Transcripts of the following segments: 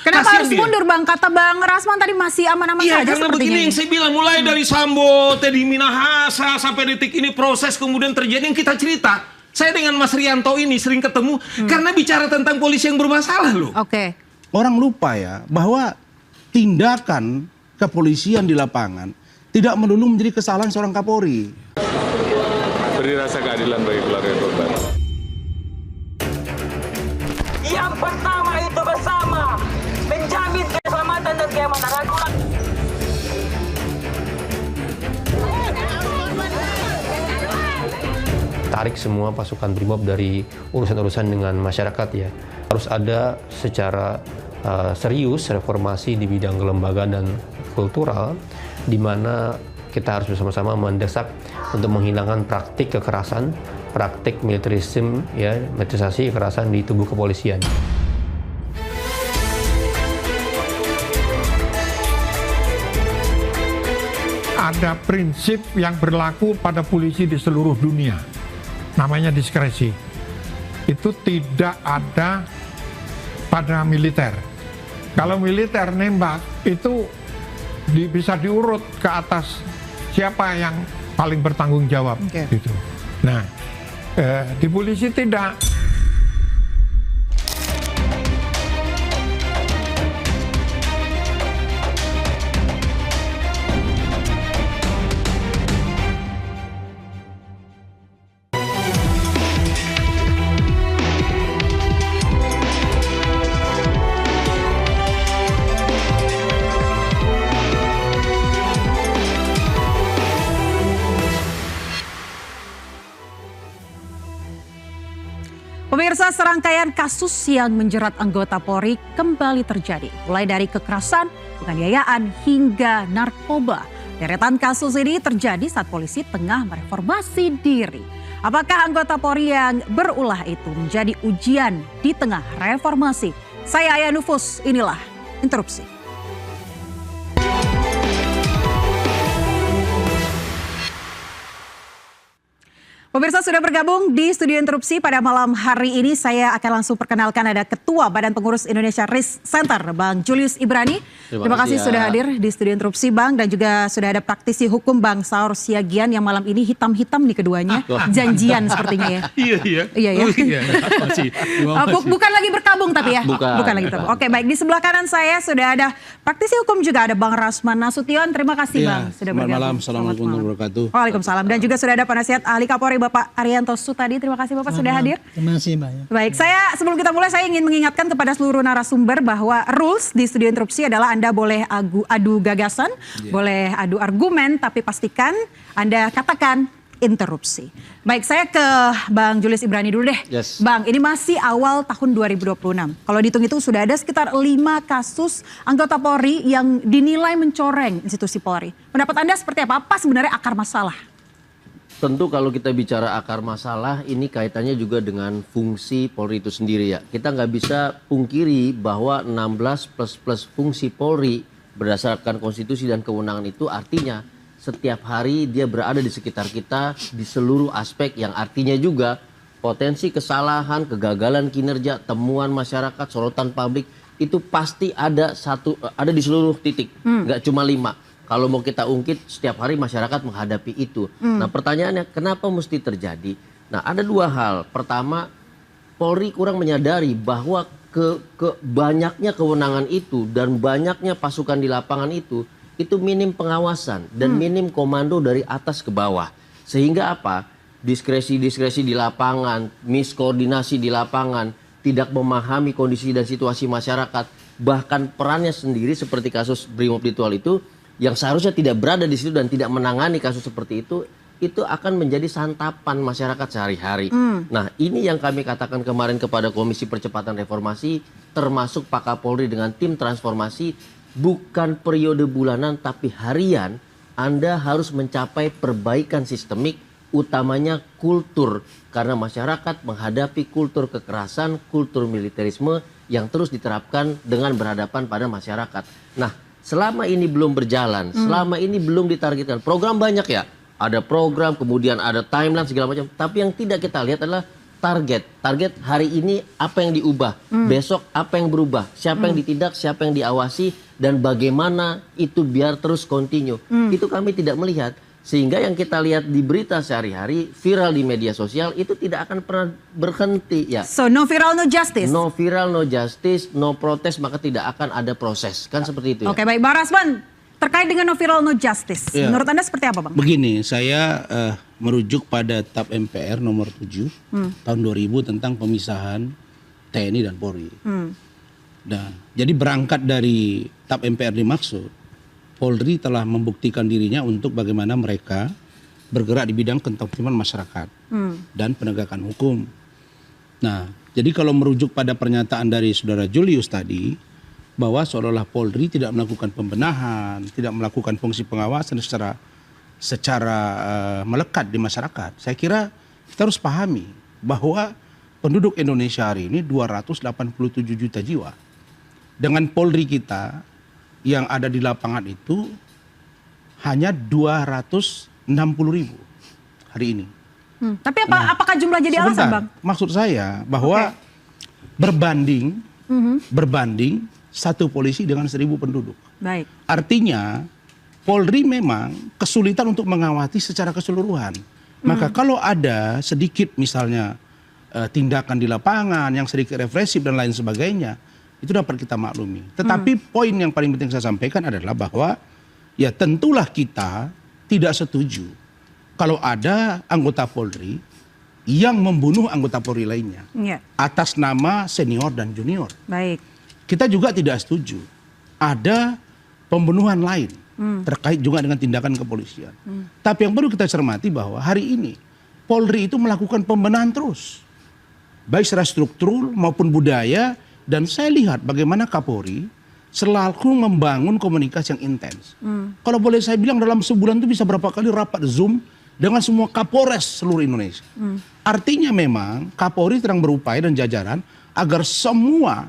Kenapa harus mundur Bang? Kata Bang Rasman tadi masih aman-aman saja karena sepertinya. begini yang saya bilang, mulai dari Sambo, Teddy Minahasa, sampai detik ini proses kemudian terjadi yang kita cerita. Saya dengan Mas Rianto ini sering ketemu karena bicara tentang polisi yang bermasalah loh. Oke. Orang lupa ya bahwa tindakan kepolisian di lapangan tidak melulu menjadi kesalahan seorang Kapolri. Beri rasa keadilan bagi keluarga korban. Yang pertama itu bersama menjamin keselamatan dan keamanan rakyat. Tarik semua pasukan BRIMOB dari urusan-urusan dengan masyarakat ya. Harus ada secara serius reformasi di bidang kelembagaan dan kultural, di mana kita harus bersama-sama mendesak untuk menghilangkan praktik kekerasan, praktik militerisme, ya, militerisasi kekerasan di tubuh kepolisian. Ada prinsip yang berlaku pada polisi di seluruh dunia, namanya diskresi. Itu tidak ada pada militer. Kalau militer nembak itu bisa diurut ke atas siapa yang paling bertanggung jawab, gitu. Nah, di polisi tidak. Pemirsa, serangkaian kasus yang menjerat anggota Polri kembali terjadi. Mulai dari kekerasan, penganiayaan, hingga narkoba. Deretan kasus ini terjadi saat polisi tengah mereformasi diri. Apakah anggota Polri yang berulah itu menjadi ujian di tengah reformasi? Saya Aya Nufus, inilah Interupsi. Pemirsa sudah bergabung di Studio Interupsi pada malam hari ini. Saya akan langsung perkenalkan ada Ketua Badan Pengurus Indonesia Risk Center, Bang Julius Ibrani. Terima kasih sudah hadir di Studio Interupsi, Bang. Dan juga sudah ada praktisi hukum Bang Saur Siagian yang malam ini hitam-hitam nih keduanya. Janjian sepertinya ya. Bukan lagi berkabung tapi ya. Bukan lagi berkabung. Oke, baik. Di sebelah kanan saya sudah ada praktisi hukum juga, ada Bang Rasman Nasution. Terima kasih Bang sudah bergabung. Selamat malam. Assalamualaikum warahmatullahi wabarakatuh. Waalaikumsalam. Dan juga sudah ada penasihat ahli Kapolri Bapak Arianto Sutadi. Terima kasih Bapak sudah hadir. Terima kasih Mbak. Baik, sebelum kita mulai saya ingin mengingatkan kepada seluruh narasumber bahwa rules di Studio Interupsi adalah Anda boleh adu gagasan, boleh adu argumen, tapi pastikan Anda katakan interupsi. Baik, saya ke Bang Julius Ibrani dulu deh. Bang, ini masih awal tahun 2026. Kalau dihitung itu sudah ada sekitar 5 kasus anggota Polri yang dinilai mencoreng institusi Polri. Pendapat Anda seperti apa? Apa sebenarnya akar masalah? Tentu kalau kita bicara akar masalah, ini kaitannya juga dengan fungsi Polri itu sendiri ya. Kita nggak bisa pungkiri bahwa 16 plus fungsi Polri berdasarkan konstitusi dan kewenangan itu artinya setiap hari dia berada di sekitar kita di seluruh aspek, yang artinya juga potensi kesalahan, kegagalan kinerja, temuan masyarakat, sorotan publik itu pasti ada di seluruh titik, nggak cuma 5. Kalau mau kita ungkit, setiap hari masyarakat menghadapi itu. Nah, pertanyaannya kenapa mesti terjadi? Nah, ada 2 hal. Pertama, Polri kurang menyadari bahwa banyaknya kewenangan itu dan banyaknya pasukan di lapangan itu minim pengawasan dan minim komando dari atas ke bawah. Sehingga apa? Diskresi-diskresi di lapangan, miskoordinasi di lapangan, tidak memahami kondisi dan situasi masyarakat, bahkan perannya sendiri seperti kasus Brimob Ditual itu, yang seharusnya tidak berada di situ dan tidak menangani kasus seperti itu akan menjadi santapan masyarakat sehari-hari. Nah, ini yang kami katakan kemarin kepada Komisi Percepatan Reformasi, termasuk Pak Kapolri dengan tim transformasi, bukan periode bulanan tapi harian, Anda harus mencapai perbaikan sistemik, utamanya kultur. Karena masyarakat menghadapi kultur kekerasan, kultur militerisme yang terus diterapkan dengan berhadapan pada masyarakat. Nah, selama ini belum berjalan, selama ini belum ditargetkan. Program banyak ya, ada program, kemudian ada timeline segala macam. Tapi yang tidak kita lihat adalah target hari ini apa yang diubah, besok apa yang berubah, siapa yang ditindak, siapa yang diawasi, dan bagaimana itu biar terus continue. Itu kami tidak melihat. Sehingga yang kita lihat di berita sehari-hari, viral di media sosial, itu tidak akan pernah berhenti ya. So no viral, no justice. No viral, no justice, no protes, maka tidak akan ada proses. Kan seperti itu ya. Oke, baik. Bang Rasman, terkait dengan no viral, no justice. Ya. Menurut Anda seperti apa, Bang? Begini, saya merujuk pada TAP MPR nomor 7 tahun 2000 tentang pemisahan TNI dan Polri. Nah, jadi berangkat dari TAP MPR dimaksud, Polri telah membuktikan dirinya untuk bagaimana mereka bergerak di bidang ketertiban masyarakat dan penegakan hukum. Nah, jadi kalau merujuk pada pernyataan dari Saudara Julius tadi, bahwa seolah-olah Polri tidak melakukan pembenahan, tidak melakukan fungsi pengawasan secara melekat di masyarakat. Saya kira kita harus pahami bahwa penduduk Indonesia hari ini 287 juta jiwa. Dengan Polri kita yang ada di lapangan itu hanya 260.000 hari ini. Tapi apakah jumlah jadi alasan, Bang? Maksud saya bahwa berbanding satu polisi dengan 1.000 penduduk. Baik. Artinya Polri memang kesulitan untuk mengawasi secara keseluruhan. Maka kalau ada sedikit misalnya tindakan di lapangan yang sedikit represif dan lain sebagainya, itu dapat kita maklumi. Tetapi poin yang paling penting saya sampaikan adalah bahwa ya tentulah kita tidak setuju kalau ada anggota Polri yang membunuh anggota Polri lainnya atas nama senior dan junior. Baik. Kita juga tidak setuju ada pembunuhan lain terkait juga dengan tindakan kepolisian. Tapi yang perlu kita cermati bahwa hari ini Polri itu melakukan pembenahan terus, baik secara struktural maupun budaya. Dan saya lihat bagaimana Kapolri selalu membangun komunikasi yang intens. Kalau boleh saya bilang dalam sebulan itu bisa berapa kali rapat Zoom dengan semua Kapolres seluruh Indonesia. Artinya memang Kapolri sedang berupaya dan jajaran agar semua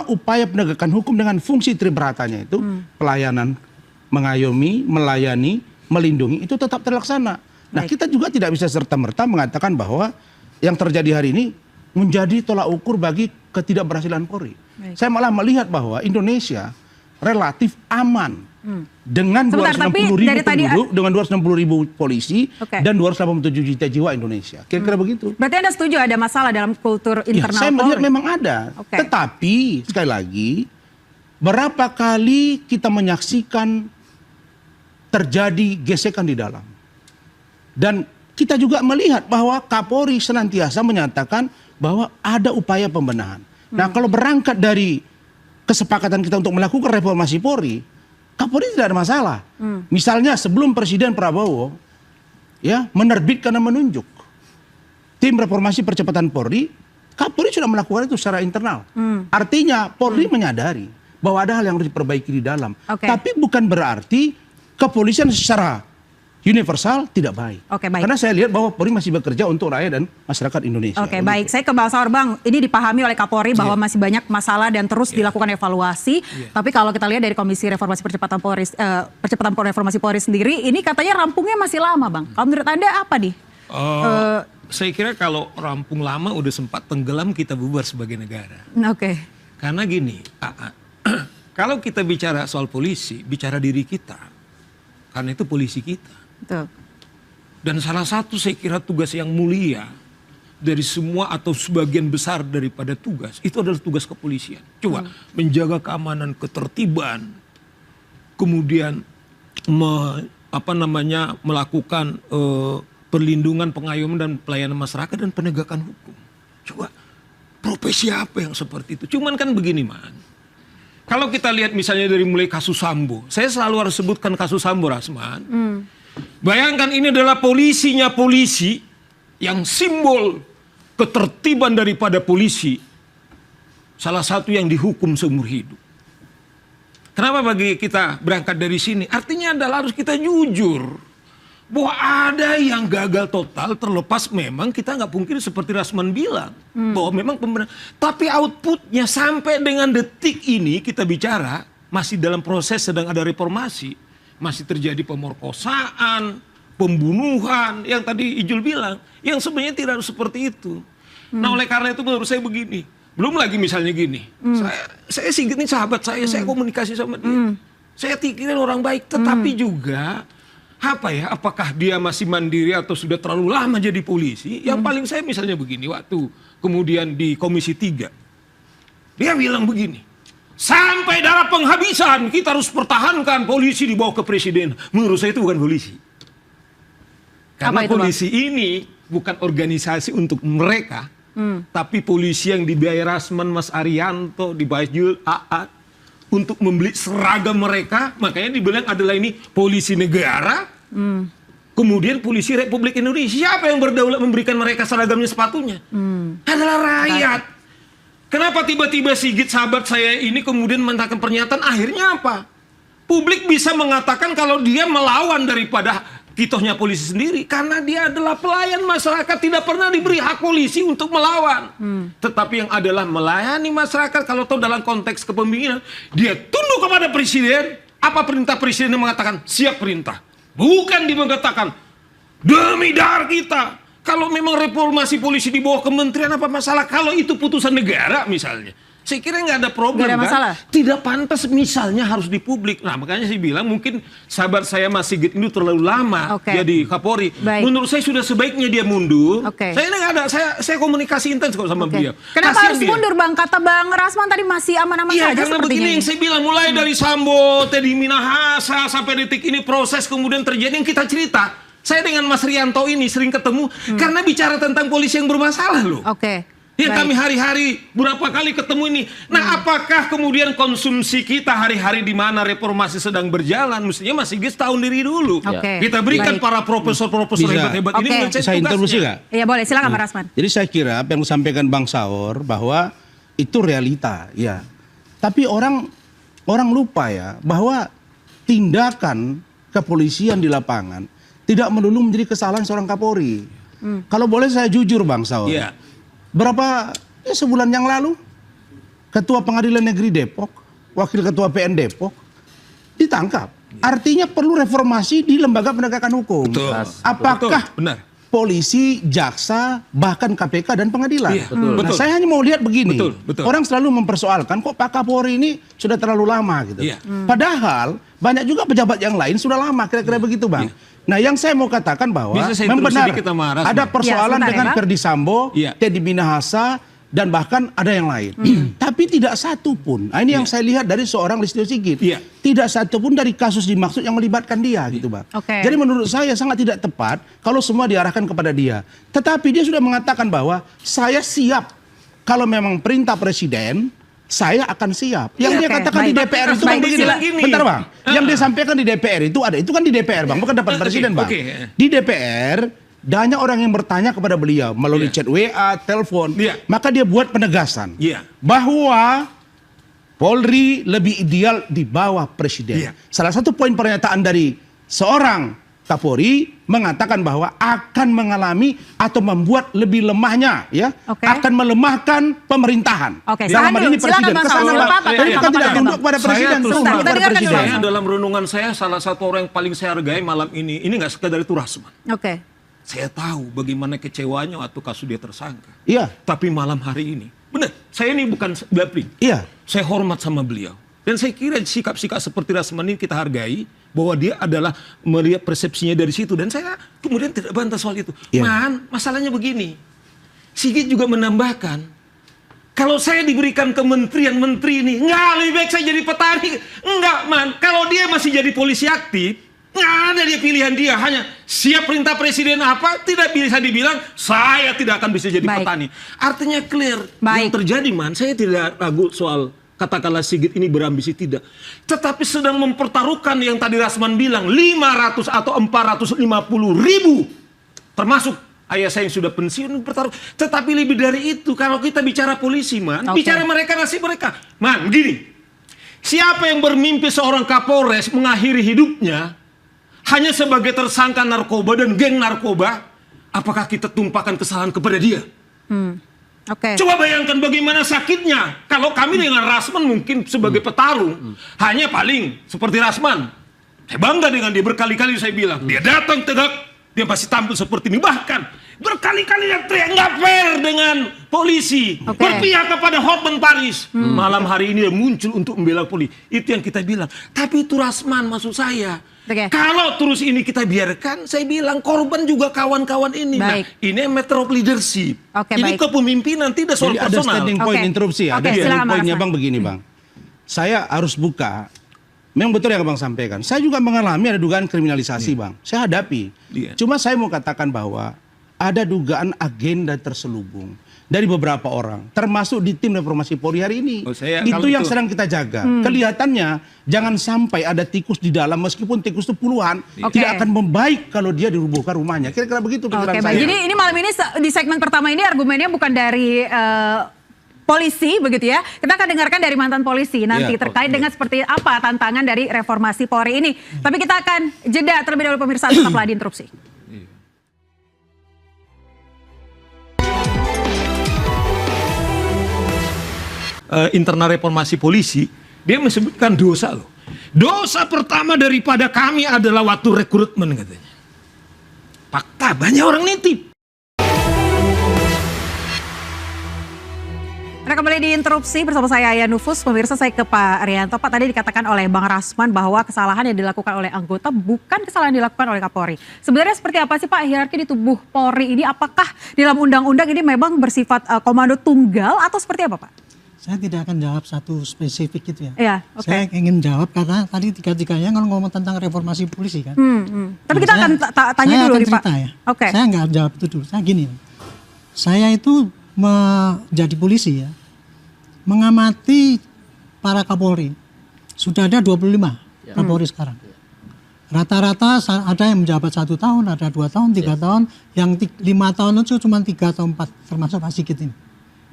upaya penegakan hukum dengan fungsi triberatanya itu pelayanan, mengayomi, melayani, melindungi itu tetap terlaksana. Nah, kita juga tidak bisa serta-merta mengatakan bahwa yang terjadi hari ini menjadi tolak ukur bagi ketidakberhasilan Polri. Saya malah melihat bahwa Indonesia relatif aman dengan 260.000 penduduk, dengan 260.000 polisi dan 287 juta jiwa Indonesia. Kira-kira begitu. Berarti Anda setuju ada masalah dalam kultur internal saya melihat Polri? memang ada. Tetapi sekali lagi, berapa kali kita menyaksikan terjadi gesekan di dalam. Dan kita juga melihat bahwa Kapolri senantiasa menyatakan bahwa ada upaya pembenahan. Nah, kalau berangkat dari kesepakatan kita untuk melakukan reformasi Polri, Kapolri tidak ada masalah. Misalnya sebelum Presiden Prabowo menerbitkan dan menunjuk tim reformasi percepatan Polri, Kapolri sudah melakukan itu secara internal. Artinya Polri menyadari bahwa ada hal yang harus diperbaiki di dalam. Tapi bukan berarti kepolisian secara universal tidak baik. Baik. Karena saya lihat bahwa Polri masih bekerja untuk rakyat dan masyarakat Indonesia. Baik. Saya ke Bang Saur, Bang. Ini dipahami oleh Kapolri bahwa masih banyak masalah dan terus dilakukan evaluasi. Tapi kalau kita lihat dari Komisi Reformasi Percepatan Reformasi Polri sendiri, ini katanya rampungnya masih lama, Bang. Kalau menurut Anda apa nih? Saya kira kalau rampung lama udah sempat tenggelam kita bubar sebagai negara. Karena gini, kalau kita bicara soal polisi, bicara diri kita. Karena itu polisi kita. Betul. Dan salah satu saya kira tugas yang mulia dari semua atau sebagian besar daripada tugas itu adalah tugas kepolisian. Coba menjaga keamanan, ketertiban, kemudian melakukan perlindungan, pengayoman dan pelayanan masyarakat dan penegakan hukum. Coba profesi apa yang seperti itu? Cuman kan begini, Man. Kalau kita lihat misalnya dari mulai kasus Sambo, saya selalu harus sebutkan kasus Sambo, Rasman. Bayangkan ini adalah polisinya polisi yang simbol ketertiban daripada polisi. Salah satu yang dihukum seumur hidup. Kenapa bagi kita berangkat dari sini? Artinya adalah harus kita jujur. Bahwa ada yang gagal total terlepas memang kita nggak mungkin seperti Rasman bilang. Bahwa memang pembenahan. Tapi outputnya sampai dengan detik ini kita bicara masih dalam proses sedang ada reformasi. Masih terjadi pemerkosaan, pembunuhan, yang tadi Ijul bilang, yang sebenarnya tidak harus seperti itu. Nah oleh karena itu menurut saya begini, belum lagi misalnya gini, saya Sigit ini sahabat saya komunikasi sama dia, saya pikirin orang baik, tetapi juga apakah dia masih mandiri atau sudah terlalu lama jadi polisi? Yang paling saya misalnya begini, waktu kemudian di Komisi 3, dia bilang begini, sampai darah penghabisan kita harus pertahankan polisi dibawa ke presiden. Menurut saya itu bukan polisi. Karena polisi ini bukan organisasi untuk mereka, tapi polisi yang dibayar Rasman, Mas Arianto, dibayar Jul, AA, untuk membeli seragam mereka. Makanya dibilang adalah ini polisi negara, kemudian polisi Republik Indonesia. Siapa yang berdaulat memberikan mereka seragamnya, sepatunya? Adalah rakyat. Kenapa tiba-tiba Sigit sahabat saya ini kemudian mengatakan pernyataan, akhirnya apa? Publik bisa mengatakan kalau dia melawan daripada kitohnya polisi sendiri, karena dia adalah pelayan masyarakat, tidak pernah diberi hak polisi untuk melawan. Tetapi yang adalah melayani masyarakat, kalau tahu dalam konteks kepemimpinan, dia tunduk kepada presiden, apa perintah presiden yang mengatakan siap perintah. Bukan dia mengatakan demi dar kita. Kalau memang reformasi polisi di bawah kementerian, apa masalah? Kalau itu putusan negara misalnya, saya kira nggak ada problem, nggak ada masalah. Kan? Tidak pantas misalnya harus di publik. Nah makanya saya bilang mungkin sahabat saya Mas Sigit ini terlalu lama jadi Kapolri. Menurut saya sudah sebaiknya dia mundur. Saya nggak ada, saya komunikasi intens kok sama beliau. Kenapa Kasian harus dia. mundur Bang? Kata Bang Rasman tadi masih aman-aman Iya, saja karena sepertinya. begini yang saya bilang, mulai dari Sambo, Teddy Minahasa sampai detik ini proses kemudian terjadi yang kita cerita. Saya dengan Mas Rianto ini sering ketemu karena bicara tentang polisi yang bermasalah loh. Yang kami hari-hari berapa kali ketemu ini. Nah, apakah kemudian konsumsi kita hari-hari di mana reformasi sedang berjalan, mestinya Mas Sigit tahu diri dulu. Kita berikan para profesor-profesor hebat-hebat ini mencari Saya interupsi tugasnya. nggak? Iya boleh, silakan Pak Rasman. Jadi saya kira apa yang disampaikan Bang Saur bahwa itu realita, ya. Tapi orang lupa ya bahwa tindakan kepolisian di lapangan tidak melulu menjadi kesalahan seorang Kapolri. Kalau boleh saya jujur Bang Saur. Sebulan yang lalu Ketua Pengadilan Negeri Depok, Wakil Ketua PN Depok ditangkap. Artinya perlu reformasi di lembaga penegakan hukum. Apakah polisi, jaksa, bahkan KPK dan pengadilan? Nah, saya hanya mau lihat begini. Orang selalu mempersoalkan kok Pak Kapolri ini sudah terlalu lama gitu. Padahal banyak juga pejabat yang lain sudah lama, kira-kira begitu Bang. Nah, yang saya mau katakan bahwa memang benar ada persoalan dengan Ferdi Sambo, Teddy Minahasa, dan bahkan ada yang lain. Tapi tidak satu pun, ini yang saya lihat dari seorang Listio Sigit, tidak satu pun dari kasus dimaksud yang melibatkan dia, gitu Bang. Jadi menurut saya sangat tidak tepat kalau semua diarahkan kepada dia. Tetapi dia sudah mengatakan bahwa saya siap kalau memang perintah presiden, saya akan siap. Yang dia katakan di DPR itu Bang begini. Bentar Bang. Yang dia sampaikan di DPR itu ada. Itu kan di DPR Bang, bukan dapat presiden Bang. Di DPR, banyak orang yang bertanya kepada beliau melalui chat WA, telepon. Maka dia buat penegasan bahwa Polri lebih ideal di bawah presiden. Salah satu poin pernyataan dari seorang Kapolri mengatakan bahwa akan mengalami atau membuat lebih lemahnya, akan melemahkan pemerintahan. Dalam hal ini presiden. Kita tidak tunduk pada presiden. Saya dalam renungan saya salah satu orang yang paling saya hargai malam ini nggak sekedar itu Rasman. Saya tahu bagaimana kecewanya waktu kasus dia tersangka. Tapi malam hari ini, benar, saya ini bukan bapling. Saya hormat sama beliau. Dan saya kira sikap-sikap seperti Rasman ini kita hargai, bahwa dia adalah melihat persepsinya dari situ. Dan saya kemudian tidak bantah soal itu. Man, masalahnya begini. Sigit juga menambahkan, kalau saya diberikan kementerian menteri ini, nggak lebih baik saya jadi petani. Enggak, Man. Kalau dia masih jadi polisi aktif, nggak ada dia pilihan dia. Hanya siap perintah presiden apa, tidak bisa dibilang, saya tidak akan bisa jadi petani. Artinya clear. Yang terjadi, Man, saya tidak ragu soal katakanlah Sigit ini berambisi, tidak. Tetapi sedang mempertaruhkan yang tadi Rasman bilang, 500 atau 450 ribu. Termasuk ayah saya yang sudah pensiun bertaruh. Tetapi lebih dari itu, kalau kita bicara polisi, Man, bicara mereka, nasib mereka. Man, begini. Siapa yang bermimpi seorang Kapolres mengakhiri hidupnya hanya sebagai tersangka narkoba dan geng narkoba, apakah kita tumpahkan kesalahan kepada dia? Coba bayangkan bagaimana sakitnya kalau kami dengan Rasman mungkin sebagai petarung hanya paling seperti Rasman Saya bangga dengan dia, berkali-kali saya bilang, dia datang tegak, dia masih tampil seperti ini. Bahkan berkali-kali dia teriak nggak fair dengan polisi, berpihak kepada Hotman Paris. Malam hari ini dia muncul untuk membela polisi. Itu yang kita bilang. Tapi itu Rasman, maksud saya. Kalau terus ini kita biarkan, saya bilang korban juga kawan-kawan ini. Nah, ini matter of leadership. Ini kepemimpinan, tidak soal Jadi personal. ada standing point interupsi. Ada standing pointnya Bang begini Bang. Saya harus buka. Memang betul yang Bang sampaikan. Saya juga mengalami ada dugaan kriminalisasi Bang. Saya hadapi. Cuma saya mau katakan bahwa ada dugaan agenda terselubung dari beberapa orang, termasuk di tim reformasi Polri hari ini. Itu yang sedang kita jaga. Kelihatannya jangan sampai ada tikus di dalam, meskipun tikus itu puluhan, tidak akan membaik kalau dia dirubuhkan rumahnya. Kira-kira begitu pikiran saya. Jadi ini malam ini di segmen pertama ini argumennya bukan dari polisi begitu ya. Kita akan dengarkan dari mantan polisi nanti terkait dengan seperti apa tantangan dari reformasi Polri ini. Tapi kita akan jeda terlebih dahulu pemirsa, tetaplah di Interupsi. Internal reformasi polisi, dia menyebutkan dosa loh. Dosa pertama daripada kami adalah waktu rekrutmen katanya. Fakta, banyak orang nitip. Anda kembali di Interupsi bersama saya Aya Nufus. Pemirsa, saya ke Pak Rianto. Pak, tadi dikatakan oleh Bang Rasman bahwa kesalahan yang dilakukan oleh anggota bukan kesalahan yang dilakukan oleh Kapolri. Sebenarnya seperti apa sih Pak hierarki di tubuh Polri ini? Apakah dalam undang-undang ini memang bersifat komando tunggal atau seperti apa Pak? Saya tidak akan jawab satu spesifik gitu ya. Iya, Saya ingin jawab karena tadi tiga-tiganya kalau ngomong tentang reformasi polisi kan. Tapi kita akan tanya dulu nih Pak. Ya. Saya nggak jawab itu dulu. Saya gini, saya itu menjadi polisi ya, mengamati para Kapolri. Sudah ada 25 Kapolri sekarang. Rata-rata ada yang menjabat 1 tahun, ada 2 tahun, 3 tahun, yang 5 tahun itu cuma 3 atau 4, termasuk Pak Sigit ini.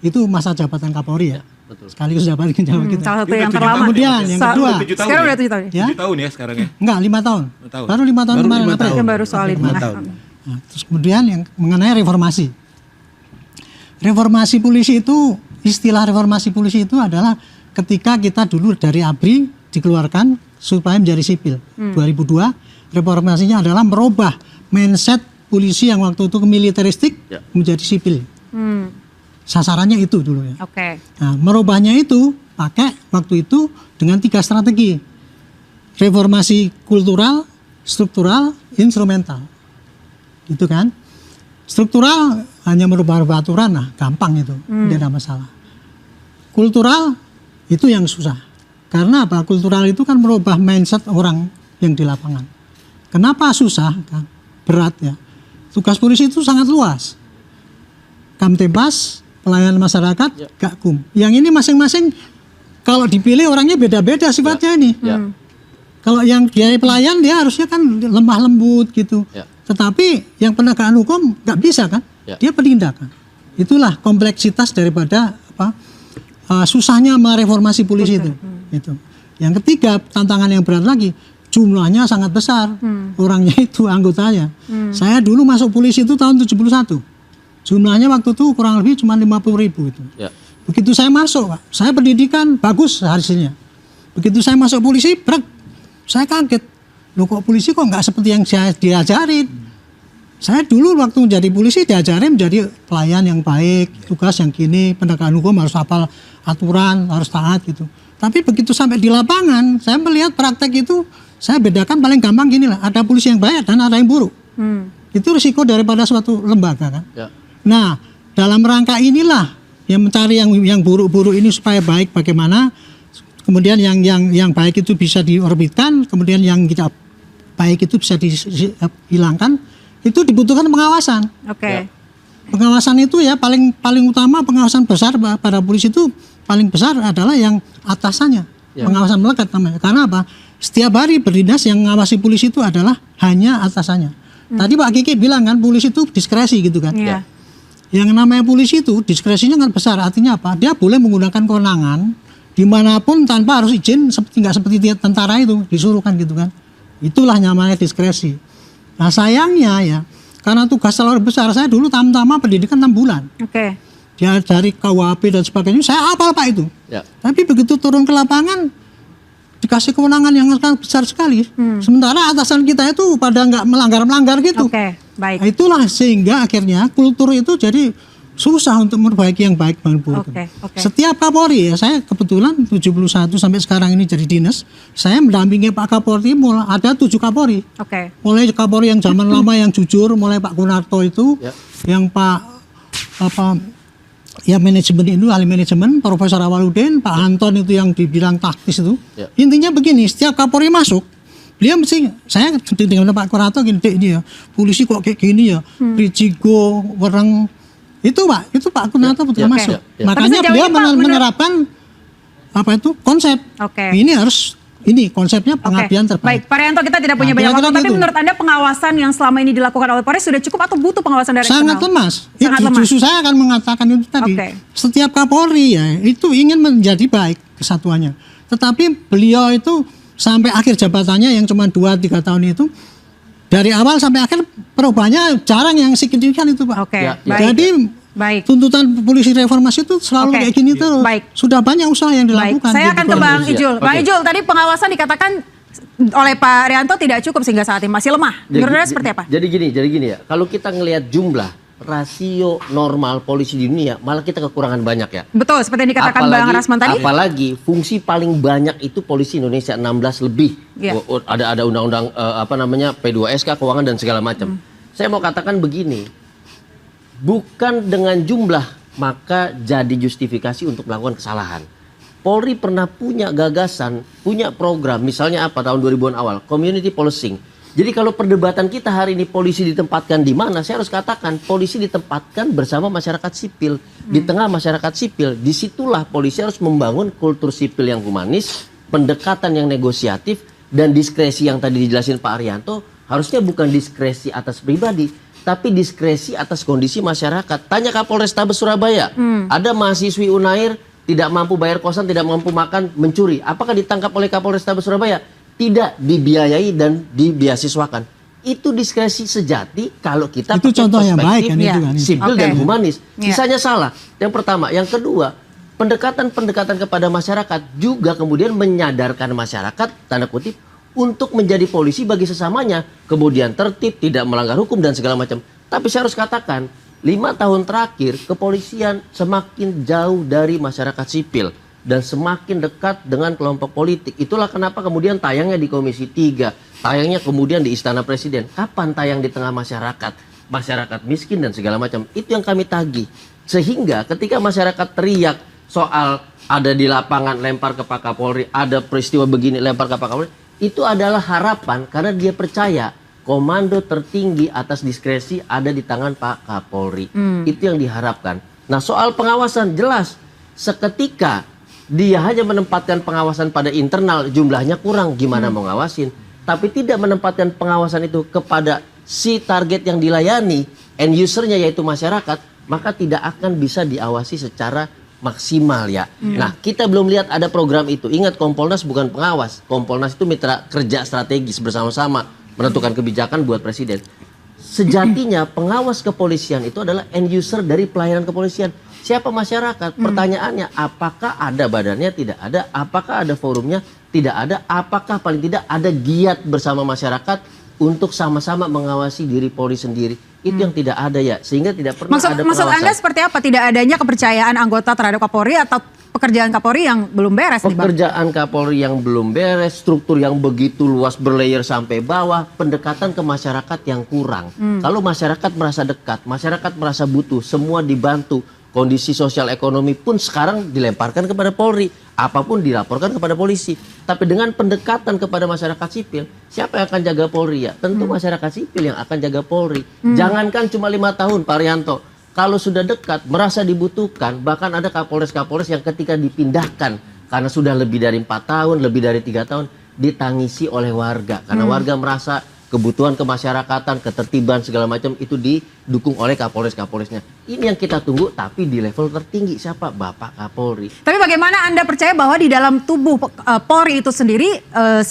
Itu masa jabatan Kapolri ya. Sekaligus jabatan kita. Salah satu yang terlama. Kemudian yang kedua. Sekarang udah 7 tahun ya? 7 tahun ya sekarang ya? Enggak, 5 tahun. Baru 5 tahun kemarin. Baru soal itu. Nah, terus kemudian yang mengenai reformasi. Reformasi polisi itu, istilah reformasi polisi itu adalah ketika kita dulu dari ABRI dikeluarkan supaya menjadi sipil. 2002 reformasinya adalah merubah mindset polisi yang waktu itu militeristik menjadi sipil. Sasarannya itu dulu ya. Nah, merubahnya itu pakai waktu itu dengan 3 strategi. Reformasi kultural, struktural, instrumental. Gitu kan? Struktural hanya merubah aturan, nah gampang itu, tidak ada masalah. Kultural itu yang susah. Karena apa? Kultural itu kan merubah mindset orang yang di lapangan. Kenapa susah? Kan? Berat ya. Tugas polisi itu sangat luas. Kamtibmas, pelayanan masyarakat, Gakum. Yang ini masing-masing kalau dipilih orangnya beda-beda sifatnya ini. Kalau yang dia pelayan dia harusnya kan lemah lembut gitu. Tetapi yang penegakan hukum nggak bisa kan? Dia penindakan. Itulah kompleksitas daripada susahnya mereformasi polisi itu. Itu. Yang ketiga, tantangan yang berat lagi, jumlahnya sangat besar. Orangnya itu anggotanya. Saya dulu masuk polisi itu tahun 71. Jumlahnya waktu itu kurang lebih cuma 50.000 itu. Begitu saya masuk, Pak, saya pendidikan bagus hasilnya. Begitu saya masuk polisi, saya kaget. Loh kok polisi kok nggak seperti yang saya diajarin. Saya dulu waktu menjadi polisi diajarin menjadi pelayan yang baik, tugas yang gini, penegakan hukum harus hafal aturan, harus taat gitu. Tapi begitu sampai di lapangan, saya melihat praktek itu, saya bedakan paling gampang gini lah, ada polisi yang baik dan ada yang buruk. Itu risiko daripada suatu lembaga kan. Nah, dalam rangka inilah yang mencari yang buruk-buruk ini supaya baik bagaimana, kemudian yang baik itu bisa diorbitkan, kemudian yang tidak baik itu bisa dihilangkan. Itu dibutuhkan pengawasan. Pengawasan itu ya paling utama, pengawasan besar pada polisi itu paling besar adalah yang atasannya. Pengawasan melekat namanya. Karena apa? Setiap hari berdinas yang mengawasi polisi itu adalah hanya atasannya. Tadi Pak Kiki bilang kan polisi itu diskresi gitu kan. Yang namanya polisi itu diskresinya kan besar. Artinya apa? Dia boleh menggunakan kewenangan dimanapun tanpa harus izin, nggak seperti tentara itu disuruhkan gitu kan. Itulah namanya diskresi. Nah sayangnya ya, karena tugas terlalu besar, saya dulu tamtama pendidikan 6 bulan. Dia dari KUHP dan sebagainya, saya hafal Pak itu. Tapi begitu turun ke lapangan, dikasih kewenangan yang sangat besar sekali. Sementara atasan kita itu pada nggak melanggar gitu. Oke, baik. Nah, itulah sehingga akhirnya kultur itu jadi susah untuk memperbaiki yang baik, Bang Bu. Oke. Setiap Kapolri ya, saya kebetulan 71 sampai sekarang ini jadi dinas, saya mendampingi Pak Kapolri mulai ada 7 Kapolri. Oke. Mulai Kapolri yang zaman lama yang jujur, mulai Pak Kunarto itu, yang manajemen itu, ahli manajemen, Profesor Awaludin, Pak Anton itu yang dibilang taktis itu. Intinya begini, setiap Kapolri masuk, beliau mesti, saya dengan Pak Kunarto gini, ini ya, polisi kok kayak gini ya, Prijigo, Wereng, itu Pak Kunarto betul masuk. Makanya beliau menerapkan konsep. Ini harus konsepnya pengabdian terbaik. Baik, Pak Rianto, kita tidak punya banyak waktu, tapi menurut Anda pengawasan yang selama ini dilakukan oleh Polri sudah cukup atau butuh pengawasan dari eksternal? Sangat lemas. Justru saya akan mengatakan itu tadi. Setiap Kapolri ya itu ingin menjadi baik kesatuannya. Tetapi beliau itu sampai akhir jabatannya yang cuma 2-3 tahun itu, dari awal sampai akhir perubahannya jarang yang signifikan itu, Pak. Jadi tuntutan polisi reformasi itu selalu kayak gini terus. Sudah banyak usaha yang dilakukan. Saya akan ke Bang Ijul. Bang Ijul, tadi pengawasan dikatakan oleh Pak Rianto tidak cukup sehingga saat ini masih lemah. Menurut Anda seperti apa? Jadi gini ya. Kalau kita ngelihat jumlah rasio normal polisi di dunia, malah kita kekurangan banyak ya. Betul, seperti yang dikatakan Bang Rasman tadi. Apalagi fungsi paling banyak itu polisi Indonesia 16 lebih. Ada undang-undang P2SK, keuangan dan segala macam. Saya mau katakan begini, bukan dengan jumlah maka jadi justifikasi untuk melakukan kesalahan. Polri pernah punya gagasan, punya program, misalnya tahun 2000-an awal, community policing. Jadi kalau perdebatan kita hari ini polisi ditempatkan di mana, saya harus katakan polisi ditempatkan bersama masyarakat sipil. Di tengah masyarakat sipil, disitulah polisi harus membangun kultur sipil yang humanis, pendekatan yang negosiatif, dan diskresi yang tadi dijelasin Pak Arianto, harusnya bukan diskresi atas pribadi, tapi diskresi atas kondisi masyarakat. Tanya Kapolrestabes Surabaya, ada mahasiswi Unair tidak mampu bayar kosan, tidak mampu makan, mencuri. Apakah ditangkap oleh Kapolrestabes Surabaya? Tidak, dibiayai dan dibeasiswakan. Itu diskresi sejati kalau kita itu contoh yang baik kan, sipil dan humanis. Sisanya salah. Yang pertama, yang kedua, pendekatan kepada masyarakat juga kemudian menyadarkan masyarakat tanda kutip untuk menjadi polisi bagi sesamanya, kemudian tertib, tidak melanggar hukum dan segala macam. Tapi saya harus katakan, 5 tahun terakhir kepolisian semakin jauh dari masyarakat sipil dan semakin dekat dengan kelompok politik. Itulah kenapa kemudian tayangnya di Komisi 3, tayangnya kemudian di Istana Presiden. Kapan tayang di tengah masyarakat? Masyarakat miskin dan segala macam. Itu yang kami tagih. Sehingga ketika masyarakat teriak soal ada di lapangan lempar ke Pak Kapolri, ada peristiwa begini lempar ke Pak Kapolri, itu adalah harapan karena dia percaya komando tertinggi atas diskresi ada di tangan Pak Kapolri. Itu yang diharapkan. Nah, soal pengawasan jelas seketika dia hanya menempatkan pengawasan pada internal, jumlahnya kurang, gimana mau ngawasin. Tapi tidak menempatkan pengawasan itu kepada si target yang dilayani, end usernya yaitu masyarakat, maka tidak akan bisa diawasi secara maksimal ya. Nah, kita belum lihat ada program itu. Ingat, Kompolnas bukan pengawas. Kompolnas itu mitra kerja strategis bersama-sama menentukan kebijakan buat presiden. Sejatinya pengawas kepolisian itu adalah end user dari pelayanan kepolisian. Siapa masyarakat? Pertanyaannya, apakah ada badannya? Tidak ada. Apakah ada forumnya? Tidak ada. Apakah paling tidak ada giat bersama masyarakat untuk sama-sama mengawasi diri Polri sendiri? Itu yang tidak ada ya. Sehingga tidak pernah ada pengawasan. Maksud Anda seperti apa? Tidak adanya kepercayaan anggota terhadap Kapolri atau pekerjaan Kapolri yang belum beres? Pekerjaan Kapolri yang belum beres, struktur yang begitu luas berlayer sampai bawah, pendekatan ke masyarakat yang kurang. Kalau masyarakat merasa dekat, masyarakat merasa butuh, semua dibantu. Kondisi sosial ekonomi pun sekarang dilemparkan kepada Polri. Apapun dilaporkan kepada polisi. Tapi dengan pendekatan kepada masyarakat sipil, siapa yang akan jaga Polri ya? Tentu masyarakat sipil yang akan jaga Polri. Jangankan cuma 5 tahun, Pak Rianto. Kalau sudah dekat, merasa dibutuhkan, bahkan ada Kapolres-Kapolres yang ketika dipindahkan, karena sudah lebih dari 4 tahun, lebih dari 3 tahun, ditangisi oleh warga. Karena warga merasa kebutuhan kemasyarakatan, ketertiban segala macam itu didukung oleh Kapolres-Kapolresnya. Ini yang kita tunggu, tapi di level tertinggi siapa? Bapak Kapolri. Tapi bagaimana Anda percaya bahwa di dalam tubuh Polri itu sendiri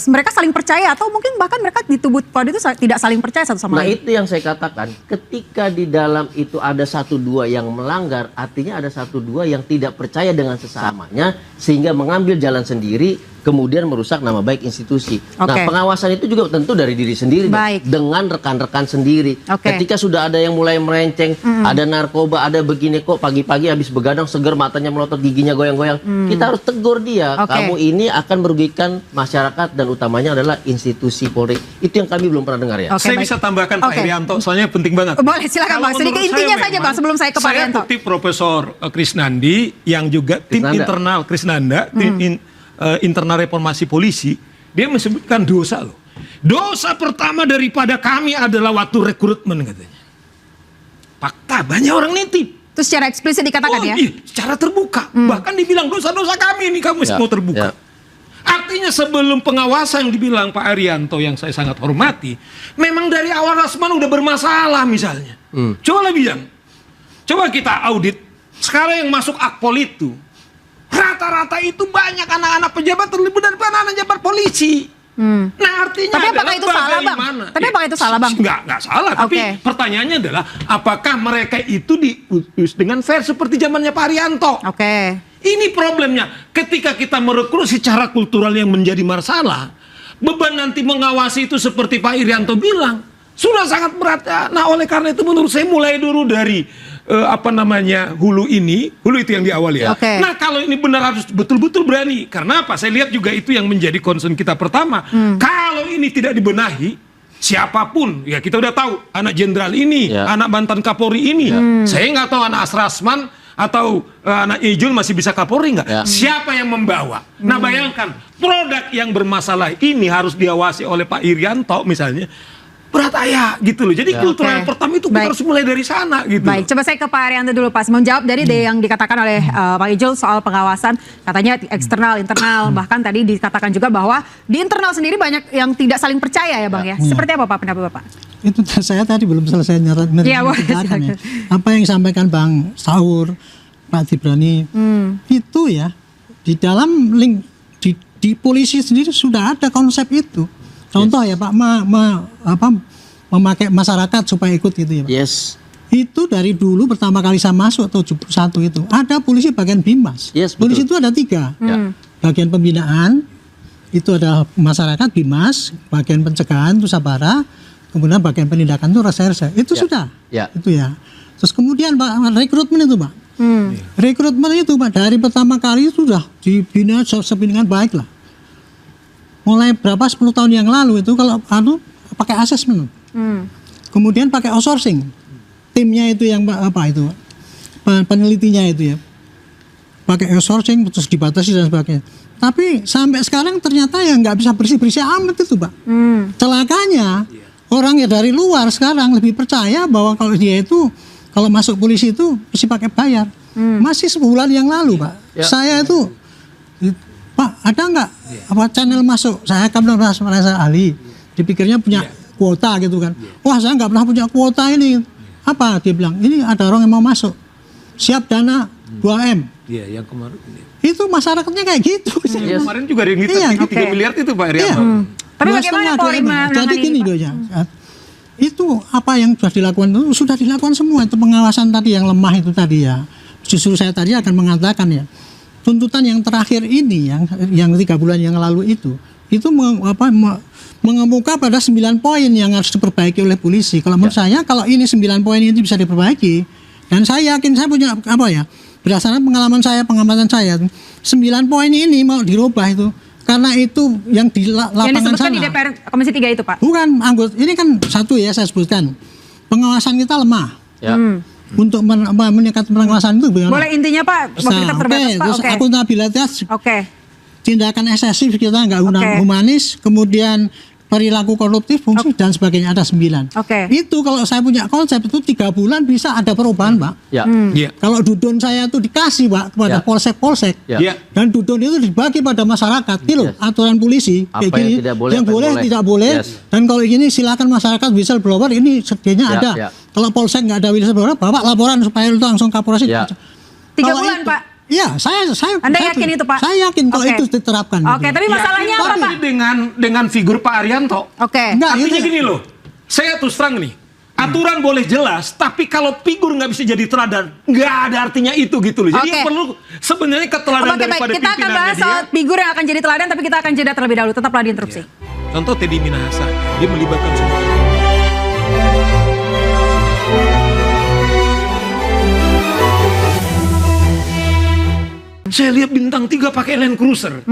mereka saling percaya, atau mungkin bahkan mereka di tubuh Polri itu tidak saling percaya satu sama lain? Nah, itu yang saya katakan, ketika di dalam itu ada 1-2 yang melanggar, artinya ada 1-2 yang tidak percaya dengan sesamanya sehingga mengambil jalan sendiri kemudian merusak nama baik institusi. Nah, Oke. pengawasan itu juga tentu dari diri sendiri, dong, Baik. dengan rekan-rekan sendiri. Oke. Ketika sudah ada yang mulai melenceng, ada narkoba, ada begini kok pagi-pagi habis begadang seger matanya melotot giginya goyang-goyang, kita harus tegur dia. Oke. Kamu ini akan merugikan masyarakat dan utamanya adalah institusi Polri. Itu yang kami belum pernah dengar ya. Oke, Saya baik. bisa tambahkan Pak Oke. Irianto, soalnya penting banget. Boleh, silakan, Kalau Bang. Sedikit menurut intinya saya saja, memang, Bang, sebelum saya ke Pak Irianto. Saya kutip Profesor Krisnandi yang juga tim Krisnanda. internal Krisnanda, tim internal reformasi polisi, dia menyebutkan dosa loh. Dosa pertama daripada kami adalah waktu rekrutmen katanya. Fakta, banyak orang nitip. Itu secara eksplisit dikatakan ya. Iya, secara terbuka. Bahkan dibilang dosa-dosa kami ini kamu Ya, mau terbuka. ya. Artinya sebelum pengawasan yang dibilang Pak Arianto yang saya sangat hormati, memang dari awal Rasman udah bermasalah misalnya. Coba bilang, coba kita audit. Sekarang yang masuk Akpol itu, rata-rata itu banyak anak-anak pejabat terlibat dan anak-anak pejabat polisi. Nah artinya Tapi apakah adalah itu salah, Bang? bagaimana- Tapi apakah itu salah, Bang? Nggak salah. Tapi Oke. pertanyaannya adalah apakah mereka itu diutus dengan fair seperti zamannya Pak Arianto? Oke. Ini problemnya. Ketika kita merekrut secara kultural yang menjadi masalah, beban nanti mengawasi itu seperti Pak Irianto bilang, sudah sangat berat. Nah oleh karena itu menurut saya mulai dulu dari hulu itu yang di awal ya. Oke. Nah kalau ini benar harus betul-betul berani. Karena apa? Saya lihat juga itu yang menjadi concern kita pertama. Kalau ini tidak dibenahi, siapapun, ya kita udah tahu anak jenderal ini, Ya. anak mantan Kapolri ini, saya nggak tahu anak Asrasman atau anak Ijul masih bisa Kapolri nggak? Ya. Siapa yang membawa? Nah bayangkan produk yang bermasalah ini harus diawasi oleh Pak Irianto misalnya. Berat ayah gitu loh. Jadi kultural Oke. yang pertama itu kita Baik. harus mulai dari sana gitu. Baik, coba saya ke Pak Arianto dulu, Pak. Menjawab dari yang dikatakan oleh Pak Ijul soal pengawasan, katanya eksternal, internal, bahkan tadi dikatakan juga bahwa di internal sendiri banyak yang tidak saling percaya ya, Bang ya. Seperti apa Pak pendapat Bapak? Itu saya tadi belum selesai Iya, boleh, menceritakan ya. silakan. Apa yang disampaikan Bang Saur, Pak Dibrani, itu ya di dalam link di polisi sendiri sudah ada konsep itu. Contoh ya Pak, memakai masyarakat supaya ikut gitu ya Pak. Yes. Itu dari dulu pertama kali saya masuk 71 itu ada polisi bagian Bimas. Yes, Polisi betul. itu ada 3. Ya. Bagian pembinaan itu adalah masyarakat Bimas, bagian pencegahan itu Sabara, kemudian bagian penindakan itu reserse. Itu Ya. sudah. Ya. Itu ya. Terus kemudian Pak rekrutmen itu Pak. Rekrutmen itu Pak dari pertama kali itu sudah dibina sepingan baik lah. Mulai berapa 10 tahun yang lalu itu kalau pakai asesmen. Kemudian pakai outsourcing. Timnya itu yang apa itu? Penelitinya itu ya. Pakai outsourcing terus dibatasi dan sebagainya. Tapi sampai sekarang ternyata ya nggak bisa bersih-bersih amat itu Pak. Celakanya orang ya dari luar sekarang lebih percaya bahwa kalau dia itu kalau masuk polisi itu mesti pakai bayar. Masih sebulan yang lalu Pak. Ya. Saya itu Pak ada nggak apa channel masuk? Saya kan merasa ahli. Dipikirnya punya kuota gitu kan. Wah saya nggak pernah punya kuota ini. Apa dia bilang? Ini ada orang yang mau masuk. Siap dana 2M. Iya, yang kemarin ini. Itu masyarakatnya kayak gitu. Kemarin juga ada yang Iya, itu 3 oke. miliar itu Pak Iya. Irianto. Tapi 2,5, bagaimana 2M. Polri menangani Jadi gini Pak? loh ya. Itu apa yang sudah dilakukan itu sudah dilakukan semua. Itu pengawasan tadi yang lemah itu tadi ya. Justru saya tadi akan mengatakan ya. Tuntutan yang terakhir ini yang 3 bulan yang lalu itu mengemuka pada 9 poin yang harus diperbaiki oleh polisi. Kalau menurut saya kalau ini 9 poin ini bisa diperbaiki dan saya yakin saya punya berdasarkan pengalaman saya, pengamatan saya 9 poin ini mau dirubah itu karena itu yang di lapangan Yang disebutkan sana. di DPR Komisi 3 itu Pak? Bukan anggota, ini kan satu ya saya sebutkan. Pengawasan kita lemah. Ya. Untuk meningkatkan pengawasan itu bagaimana? Boleh intinya Pak, waktu kita terbatas Pak. Terus Oke. akuntabilitas, Oke. tindakan eksesif kita nggak Oke. humanis, kemudian perilaku koruptif, fungsi dan sebagainya ada 9. Oke. Itu kalau saya punya konsep itu 3 bulan bisa ada perubahan Pak. Ya. Iya. Kalau dudun saya itu dikasih Pak kepada Ya. polsek-polsek. Ya. Iya. Dan dudun itu dibagi pada masyarakat. Itu loh Yes. aturan polisi. Apa yang tidak boleh, yang apa yang boleh, boleh. tidak boleh. Yes. Dan kalau ini silakan masyarakat whistleblower ini sedianya Ya, ada. ya. Kalau polsek nggak ada whistleblower, bawa laporan supaya itu langsung Kapolres. Ya. 3 Kalau bulan itu- Pak? Iya, saya Anda yakin itu Pak? Saya yakin kalau Oke. itu diterapkan. Oke, gitu. tapi masalahnya apa Tapi Pak? dengan figur Pak Arianto. Oke. Enggak, Artinya itu- gini loh, saya terus terang nih, Aturan boleh jelas, tapi kalau figur nggak bisa jadi teladan, nggak ada artinya itu gitu loh. Jadi yang perlu sebenarnya keteladanan daripada kita akan pimpinannya bahas soal figur yang akan jadi teladan, tapi kita akan jeda terlebih dahulu. Tetaplah di Interupsi. Contoh Teddy Minahasa, dia melibatkan semua. Saya lihat bintang 3 pakai Land Cruiser.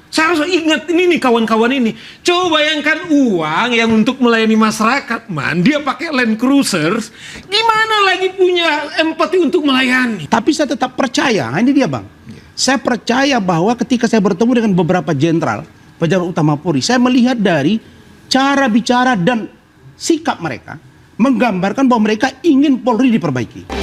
Saya harus ingat ini nih kawan-kawan ini. Coba bayangkan uang yang untuk melayani masyarakat, dia pakai Land Cruiser. Gimana lagi punya empati untuk melayani? Tapi saya tetap percaya, ini dia Bang. Saya percaya bahwa ketika saya bertemu dengan beberapa jenderal, pejabat utama Polri, saya melihat dari cara bicara dan sikap mereka, menggambarkan bahwa mereka ingin Polri diperbaiki.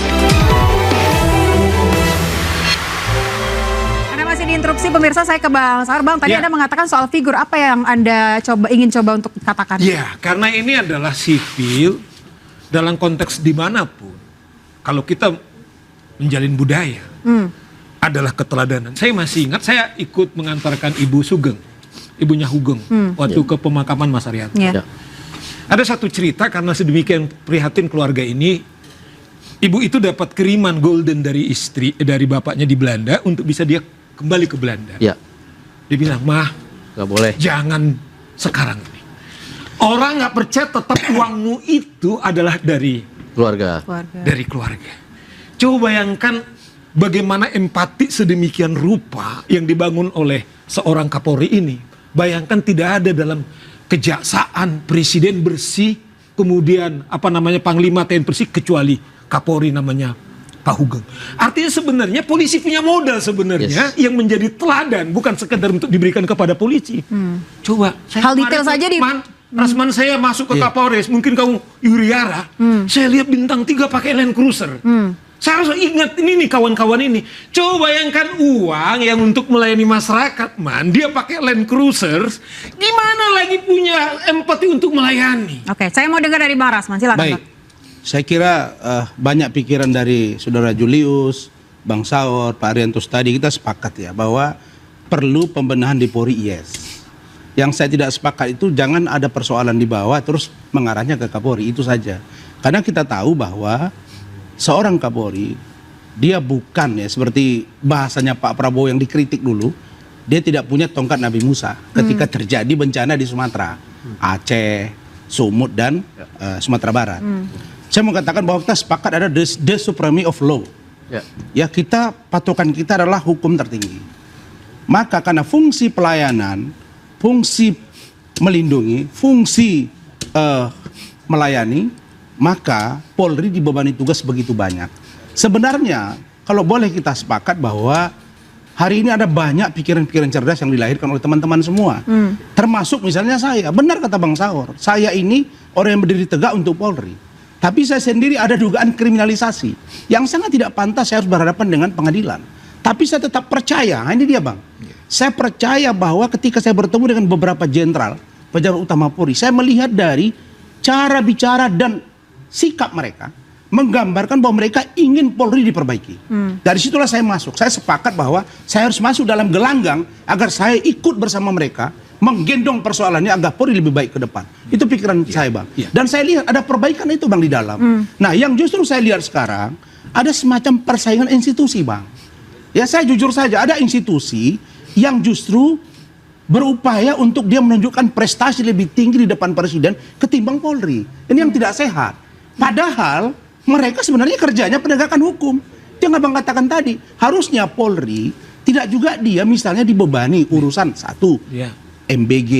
Masih diinterupsi pemirsa, saya ke Bang Saur. Bang, tadi Anda mengatakan soal figur, apa yang Anda ingin coba untuk katakan? Ya, karena ini adalah sipil dalam konteks dimanapun. Kalau kita menjalin budaya, adalah keteladanan. Saya masih ingat, saya ikut mengantarkan Ibu Sugeng, ibunya Hugeng, waktu ke pemakaman Mas Arianto. Ada satu cerita, karena sedemikian prihatin keluarga ini, ibu itu dapat kiriman golden dari dari bapaknya di Belanda untuk bisa dia kembali ke Belanda. Dia bilang, "Mah, nggak boleh. Jangan sekarang ini. Orang nggak percaya, tetap uangmu itu adalah dari keluarga. Dari keluarga." Coba bayangkan bagaimana empati sedemikian rupa yang dibangun oleh seorang Kapolri ini. Bayangkan tidak ada dalam kejaksaan presiden bersih, kemudian Panglima TNI bersih, kecuali Kapolri namanya Pak Hugeng. Artinya sebenarnya polisi punya modal sebenarnya yang menjadi teladan, bukan sekedar untuk diberikan kepada polisi. Coba, hal detail saja di Rasman saya masuk ke Kapolres, mungkin kamu Yuriara, saya lihat bintang 3 pakai Land Cruiser. Saya harus ingat ini nih kawan-kawan ini. Coba bayangkan uang yang untuk melayani masyarakat, dia pakai Land Cruiser. Gimana lagi punya empati untuk melayani? Oke, saya mau dengar dari Bang Rasman, silakan. Baik. Saya kira banyak pikiran dari Saudara Julius, Bang Saur, Pak Arianto tadi, kita sepakat ya bahwa perlu pembenahan di Polri, yes. Yang saya tidak sepakat itu jangan ada persoalan di bawah terus mengarahnya ke Kapolri, itu saja. Karena kita tahu bahwa seorang Kapolri, dia bukan ya seperti bahasanya Pak Prabowo yang dikritik dulu, dia tidak punya tongkat Nabi Musa ketika terjadi bencana di Sumatera, Aceh, Sumut, dan Sumatera Barat. Saya mau katakan bahwa kita sepakat ada the supremacy of law. Ya, kita patokan kita adalah hukum tertinggi. Maka karena fungsi pelayanan, fungsi melindungi, fungsi melayani, maka Polri dibebani tugas begitu banyak. Sebenarnya kalau boleh kita sepakat bahwa hari ini ada banyak pikiran-pikiran cerdas yang dilahirkan oleh teman-teman semua. Termasuk misalnya saya, benar kata Bang Saur, saya ini orang yang berdiri tegak untuk Polri. Tapi saya sendiri ada dugaan kriminalisasi yang sangat tidak pantas. Saya harus berhadapan dengan pengadilan. Tapi saya tetap percaya, ini dia Bang. Saya percaya bahwa ketika saya bertemu dengan beberapa jenderal, pejabat utama Polri, saya melihat dari cara bicara dan sikap mereka, menggambarkan bahwa mereka ingin Polri diperbaiki. Dari situlah saya masuk. Saya sepakat bahwa saya harus masuk dalam gelanggang agar saya ikut bersama mereka, menggendong persoalannya agar Polri lebih baik ke depan. Itu pikiran saya Bang. Dan saya lihat ada perbaikan itu Bang di dalam. Nah yang justru saya lihat sekarang, ada semacam persaingan institusi Bang. Ya saya jujur saja, ada institusi yang justru berupaya untuk dia menunjukkan prestasi lebih tinggi di depan presiden ketimbang Polri. Ini yang tidak sehat. Padahal mereka sebenarnya kerjanya penegakan hukum. Itu yang Abang katakan tadi. Harusnya Polri tidak juga dia misalnya dibebani urusan MBG.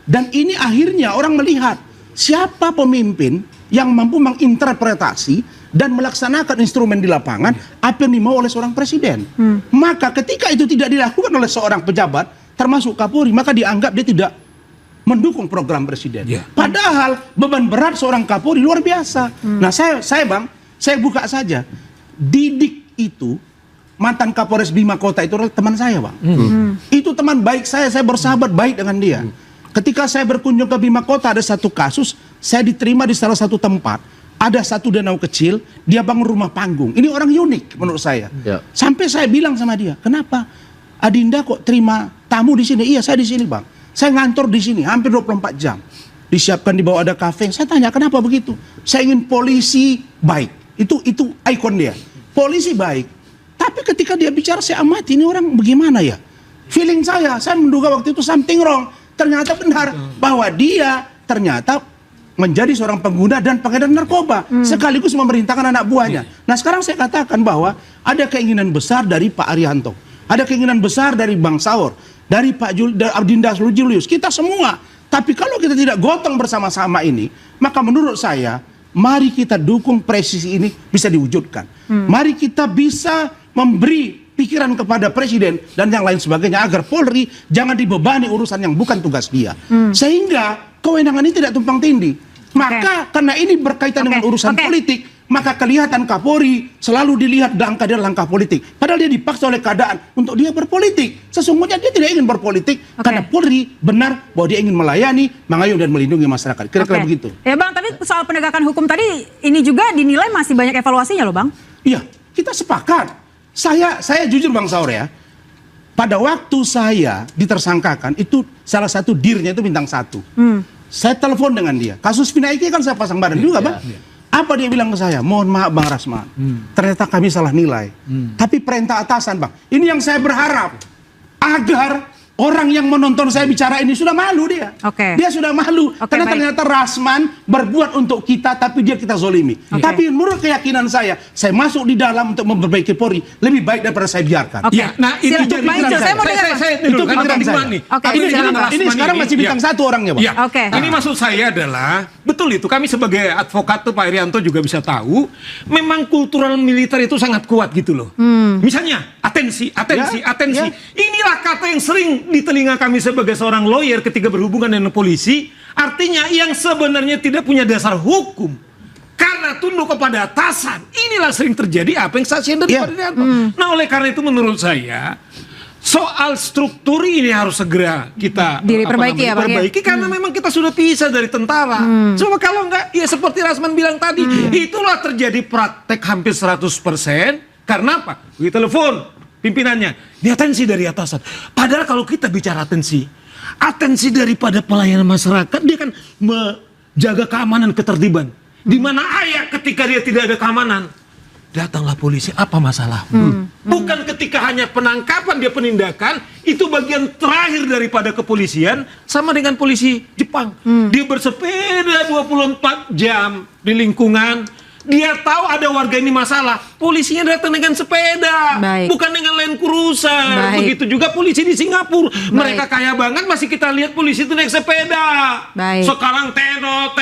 Dan ini akhirnya orang melihat siapa pemimpin yang mampu menginterpretasi dan melaksanakan instrumen di lapangan apa yang dimau oleh seorang presiden. Maka ketika itu tidak dilakukan oleh seorang pejabat, termasuk Kapolri, maka dianggap dia tidak mendukung program presiden. Padahal beban berat seorang Kapolri luar biasa. Nah saya Bang, saya buka saja. Didik itu, mantan Kapolres Bima Kota itu adalah teman saya Bang. Itu teman baik saya bersahabat baik dengan dia. Ketika saya berkunjung ke Bima Kota, ada satu kasus, saya diterima di salah satu tempat. Ada satu danau kecil, dia bangun rumah panggung. Ini orang unik menurut saya. Sampai saya bilang sama dia, kenapa Adinda kok terima tamu di sini? Iya saya di sini Bang. Saya ngantor di sini hampir 24 jam. disiapkan di bawah ada kafe. Saya tanya kenapa begitu? Saya ingin polisi baik. Itu ikon dia. Polisi baik. Tapi ketika dia bicara saya amati ini orang bagaimana ya? Feeling saya menduga waktu itu something wrong. Ternyata benar bahwa dia ternyata menjadi seorang pengguna dan pengedar narkoba sekaligus memerintahkan anak buahnya. Nah sekarang saya katakan bahwa ada keinginan besar dari Pak Arihanto, ada keinginan besar dari Bang Saur, dari Pak Dinda Julius, kita semua. Tapi kalau kita tidak gotong bersama-sama ini, maka menurut saya mari kita dukung presisi ini bisa diwujudkan. Mari kita bisa memberi pikiran kepada presiden dan yang lain sebagainya agar Polri jangan dibebani urusan yang bukan tugas dia. Sehingga kewenangan ini tidak tumpang tindih. Maka karena ini berkaitan dengan urusan politik, maka kelihatan Kapolri selalu dilihat dalam langkah politik. Padahal dia dipaksa oleh keadaan untuk dia berpolitik. Sesungguhnya dia tidak ingin berpolitik karena Polri benar bahwa dia ingin melayani, mengayomi dan melindungi masyarakat. Kira-kira begitu. Ya Bang, tapi soal penegakan hukum tadi ini juga dinilai masih banyak evaluasinya loh Bang. Iya, kita sepakat. Saya jujur Bang Saur ya. Pada waktu saya ditersangkakan itu salah satu dirnya itu bintang 1. Saya telepon dengan dia. Kasus Vinaiki kan saya pasang badan juga Bang. Apa dia bilang ke saya? Mohon maaf Bang Rasman. Ternyata kami salah nilai. Tapi perintah atasan Bang. Ini yang saya berharap agar orang yang menonton saya bicara ini sudah malu dia. Dia sudah malu. Karena ternyata Rasman berbuat untuk kita tapi dia kita zolimi. Tapi menurut keyakinan saya masuk di dalam untuk memperbaiki Polri lebih baik daripada saya biarkan. Ya, nah ini jadi itu pikiran saya. Ini sekarang masih bintang 1 orangnya Bang. Ini maksud saya adalah betul itu kami sebagai advokat tuh Pak Irianto juga bisa tahu memang kultural militer itu sangat kuat gitu loh. Misalnya atensi. Inilah kata yang sering di telinga kami sebagai seorang lawyer ketika berhubungan dengan polisi, artinya yang sebenarnya tidak punya dasar hukum karena tunduk kepada atasan. Inilah sering terjadi apa yang saksikan dari Pak Irianto. Nah oleh karena itu menurut saya soal struktur ini harus segera kita perbaiki karena memang kita sudah pisah dari tentara. Cuma kalau enggak ya seperti Rasman bilang tadi, itulah terjadi praktek hampir 100%. Karena apa? Kita telepon pimpinannya, ini atensi dari atasan. Padahal kalau kita bicara atensi daripada pelayanan masyarakat, dia kan menjaga keamanan ketertiban. Di mana ayah ketika dia tidak ada keamanan, datanglah polisi, apa masalah? Bukan ketika hanya penangkapan dia penindakan, itu bagian terakhir daripada kepolisian, sama dengan polisi Jepang. Dia bersepeda 24 jam di lingkungan. Dia tahu ada warga ini masalah, polisinya datang dengan sepeda, bukan dengan Land Cruiser. Begitu juga polisi di Singapura, mereka kaya banget masih kita lihat polisi itu naik sepeda. Sekarang teno,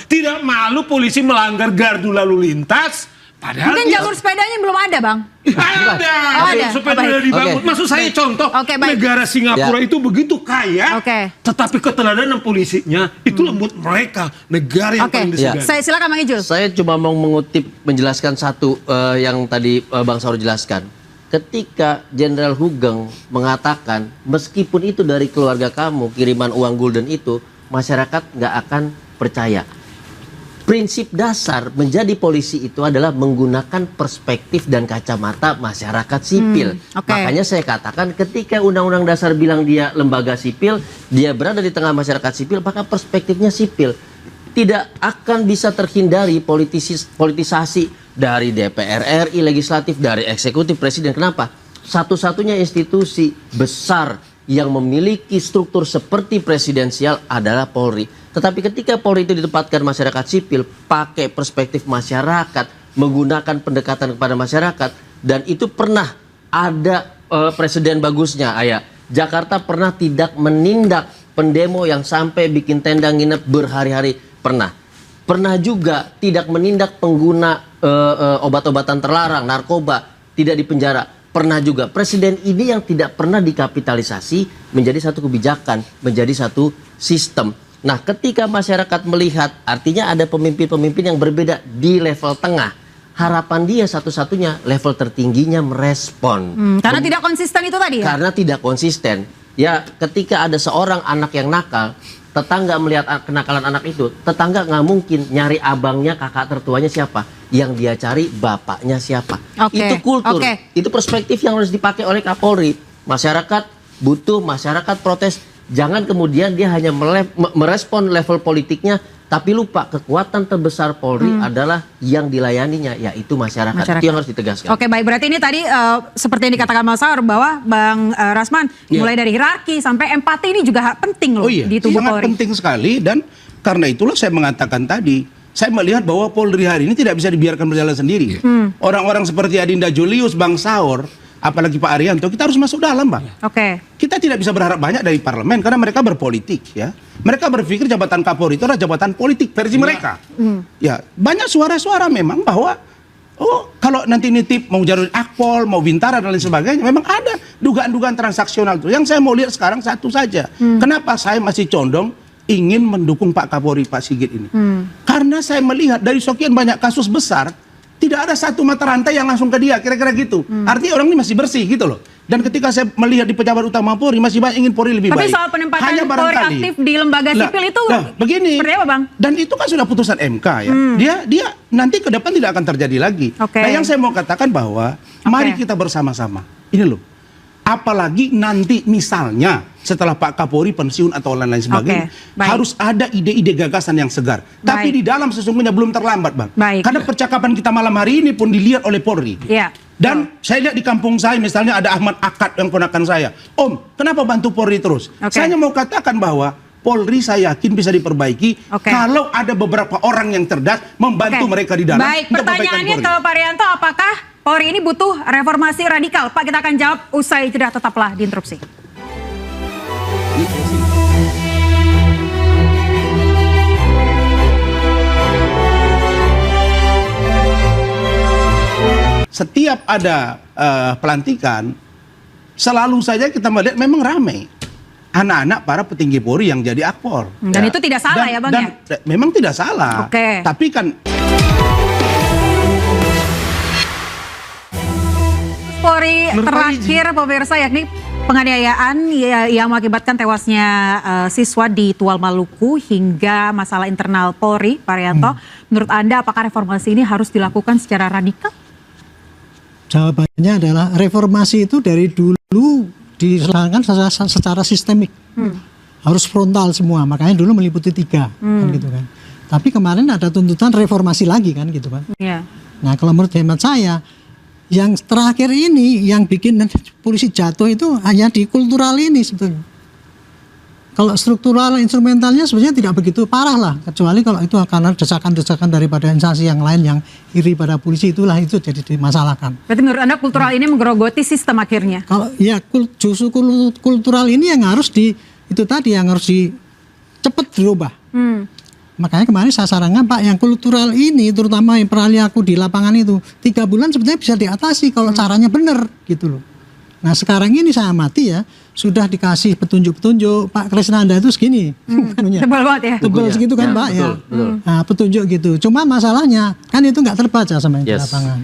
tidak malu polisi melanggar gardu lalu lintas. Padahal mungkin jalur sepedanya belum ada Bang. Ada. Sepeda udah dibangun. Maksud saya contoh negara Singapura itu begitu kaya, tetapi keteladanan polisinya itu lembut mereka. Negara yang paling disegani. Saya silakan Bang Ijul. Saya cuma mau menjelaskan satu yang tadi Bang Saur jelaskan. Ketika Jenderal Hugeng mengatakan meskipun itu dari keluarga kamu kiriman uang gulden itu, masyarakat nggak akan percaya. Prinsip dasar menjadi polisi itu adalah menggunakan perspektif dan kacamata masyarakat sipil. Makanya saya katakan ketika Undang-Undang Dasar bilang dia lembaga sipil, dia berada di tengah masyarakat sipil, maka perspektifnya sipil. Tidak akan bisa terhindari politisasi dari DPR RI, legislatif, dari eksekutif, presiden. Kenapa? Satu-satunya institusi besar yang memiliki struktur seperti presidensial adalah Polri. Tetapi ketika Polri itu ditempatkan masyarakat sipil, pakai perspektif masyarakat, menggunakan pendekatan kepada masyarakat, dan itu pernah ada presiden bagusnya, Jakarta pernah tidak menindak pendemo yang sampai bikin tenda nginep berhari-hari, pernah. Pernah juga tidak menindak pengguna obat-obatan terlarang, narkoba, tidak dipenjara. Pernah juga. Presiden ini yang tidak pernah dikapitalisasi menjadi satu kebijakan, menjadi satu sistem. Nah, ketika masyarakat melihat, artinya ada pemimpin-pemimpin yang berbeda di level tengah. Harapan dia satu-satunya level tertingginya merespon. Karena tidak konsisten itu tadi ya? Karena tidak konsisten. Ya, ketika ada seorang anak yang nakal, tetangga melihat kenakalan anak itu, tetangga nggak mungkin nyari abangnya, kakak tertuanya siapa. Yang dia cari bapaknya siapa. Itu kultur, itu perspektif yang harus dipakai oleh Kapolri. Masyarakat butuh, masyarakat protes, Jangan kemudian dia hanya merespon level politiknya, tapi lupa kekuatan terbesar Polri adalah yang dilayaninya, yaitu masyarakat. Itu yang harus ditegaskan. Oke, baik. Berarti ini tadi seperti yang dikatakan Mas Saur bahwa Bang Rasman, mulai dari hierarki sampai empati ini juga penting loh di tubuh sangat Polri. penting sekali, dan karena itulah saya mengatakan tadi, saya melihat bahwa Polri hari ini tidak bisa dibiarkan berjalan sendiri. Orang-orang seperti Adinda Julius, Bang Saur, apalagi Pak Arianto, kita harus masuk dalam, Bang. Oke. Kita tidak bisa berharap banyak dari parlemen karena mereka berpolitik, ya. Mereka berpikir jabatan Kapolri itu adalah jabatan politik versi mereka. Ya, banyak suara-suara memang bahwa kalau nanti nitip mau jalur Akpol, mau Bintara dan lain sebagainya, memang ada dugaan-dugaan transaksional itu. Yang saya mau lihat sekarang satu saja. Kenapa saya masih condong ingin mendukung Pak Kapolri, Pak Sigit ini? Karena saya melihat dari sekian banyak kasus besar, tidak ada satu mata rantai yang langsung ke dia, kira-kira gitu. Artinya orang ini masih bersih gitu loh. Dan ketika saya melihat di pejabat utama Polri, masih banyak ingin Polri lebih baik. Tapi soal penempatan Polri aktif di lembaga sipil itu begini, seperti apa, Bang? Dan itu kan sudah putusan MK ya. Dia nanti ke depan tidak akan terjadi lagi. Nah, yang saya mau katakan bahwa mari kita bersama-sama. Ini loh. Apalagi nanti misalnya setelah Pak Kapolri pensiun atau lain-lain sebagainya, harus ada ide-ide gagasan yang segar. Tapi di dalam sesungguhnya belum terlambat, Bang. Karena percakapan kita malam hari ini pun dilihat oleh Polri. Dan saya lihat di kampung saya misalnya ada Ahmad Akad yang ponakan saya. Om, kenapa bantu Polri terus? Saya hanya mau katakan bahwa Polri saya yakin bisa diperbaiki kalau ada beberapa orang yang cerdas membantu mereka di dalam. Baik, pertanyaannya kalau Pak Rianto, apakah Polri ini butuh reformasi radikal? Pak, kita akan jawab usai jeda, tetaplah di Interupsi. Setiap ada pelantikan, selalu saja kita melihat memang ramai anak-anak para petinggi Polri yang jadi Akpol. Dan itu tidak salah ya, Bang, ya? Memang tidak salah. Tapi kan Polri terakhir pemirsa, yakni penganiayaan yang mengakibatkan tewasnya siswa di Tual Maluku hingga masalah internal Polri, Pak Rianto. Menurut Anda apakah reformasi ini harus dilakukan secara radikal? Jawabannya adalah reformasi itu dari dulu dilakukan secara sistemik. Harus frontal semua, makanya dulu meliputi 3 kan gitu kan. Tapi kemarin ada tuntutan reformasi lagi kan gitu kan. Nah, kalau menurut hemat saya, yang terakhir ini yang bikin polisi jatuh itu hanya di kultural ini sebetulnya. Kalau struktural instrumentalnya sebenarnya tidak begitu parah lah, kecuali kalau itu karena desakan-desakan daripada instansi yang lain yang iri pada polisi, itulah itu jadi dimasalahkan. Berarti menurut Anda kultural ini menggerogoti sistem akhirnya? Kalau ya justru kultural ini yang harus cepat dirubah. Makanya kemarin saya sarankan, Pak, yang kultural ini terutama yang pernah aku di lapangan itu 3 bulan sebetulnya bisa diatasi kalau caranya benar gitu loh. Nah sekarang ini saya amati ya, sudah dikasih petunjuk-petunjuk, Pak Krisnanda itu segini. Tebal banget ya? Tebal segitu kan, Pak ya. Nah, petunjuk gitu. Cuma masalahnya kan itu nggak terbaca sama yang di lapangan.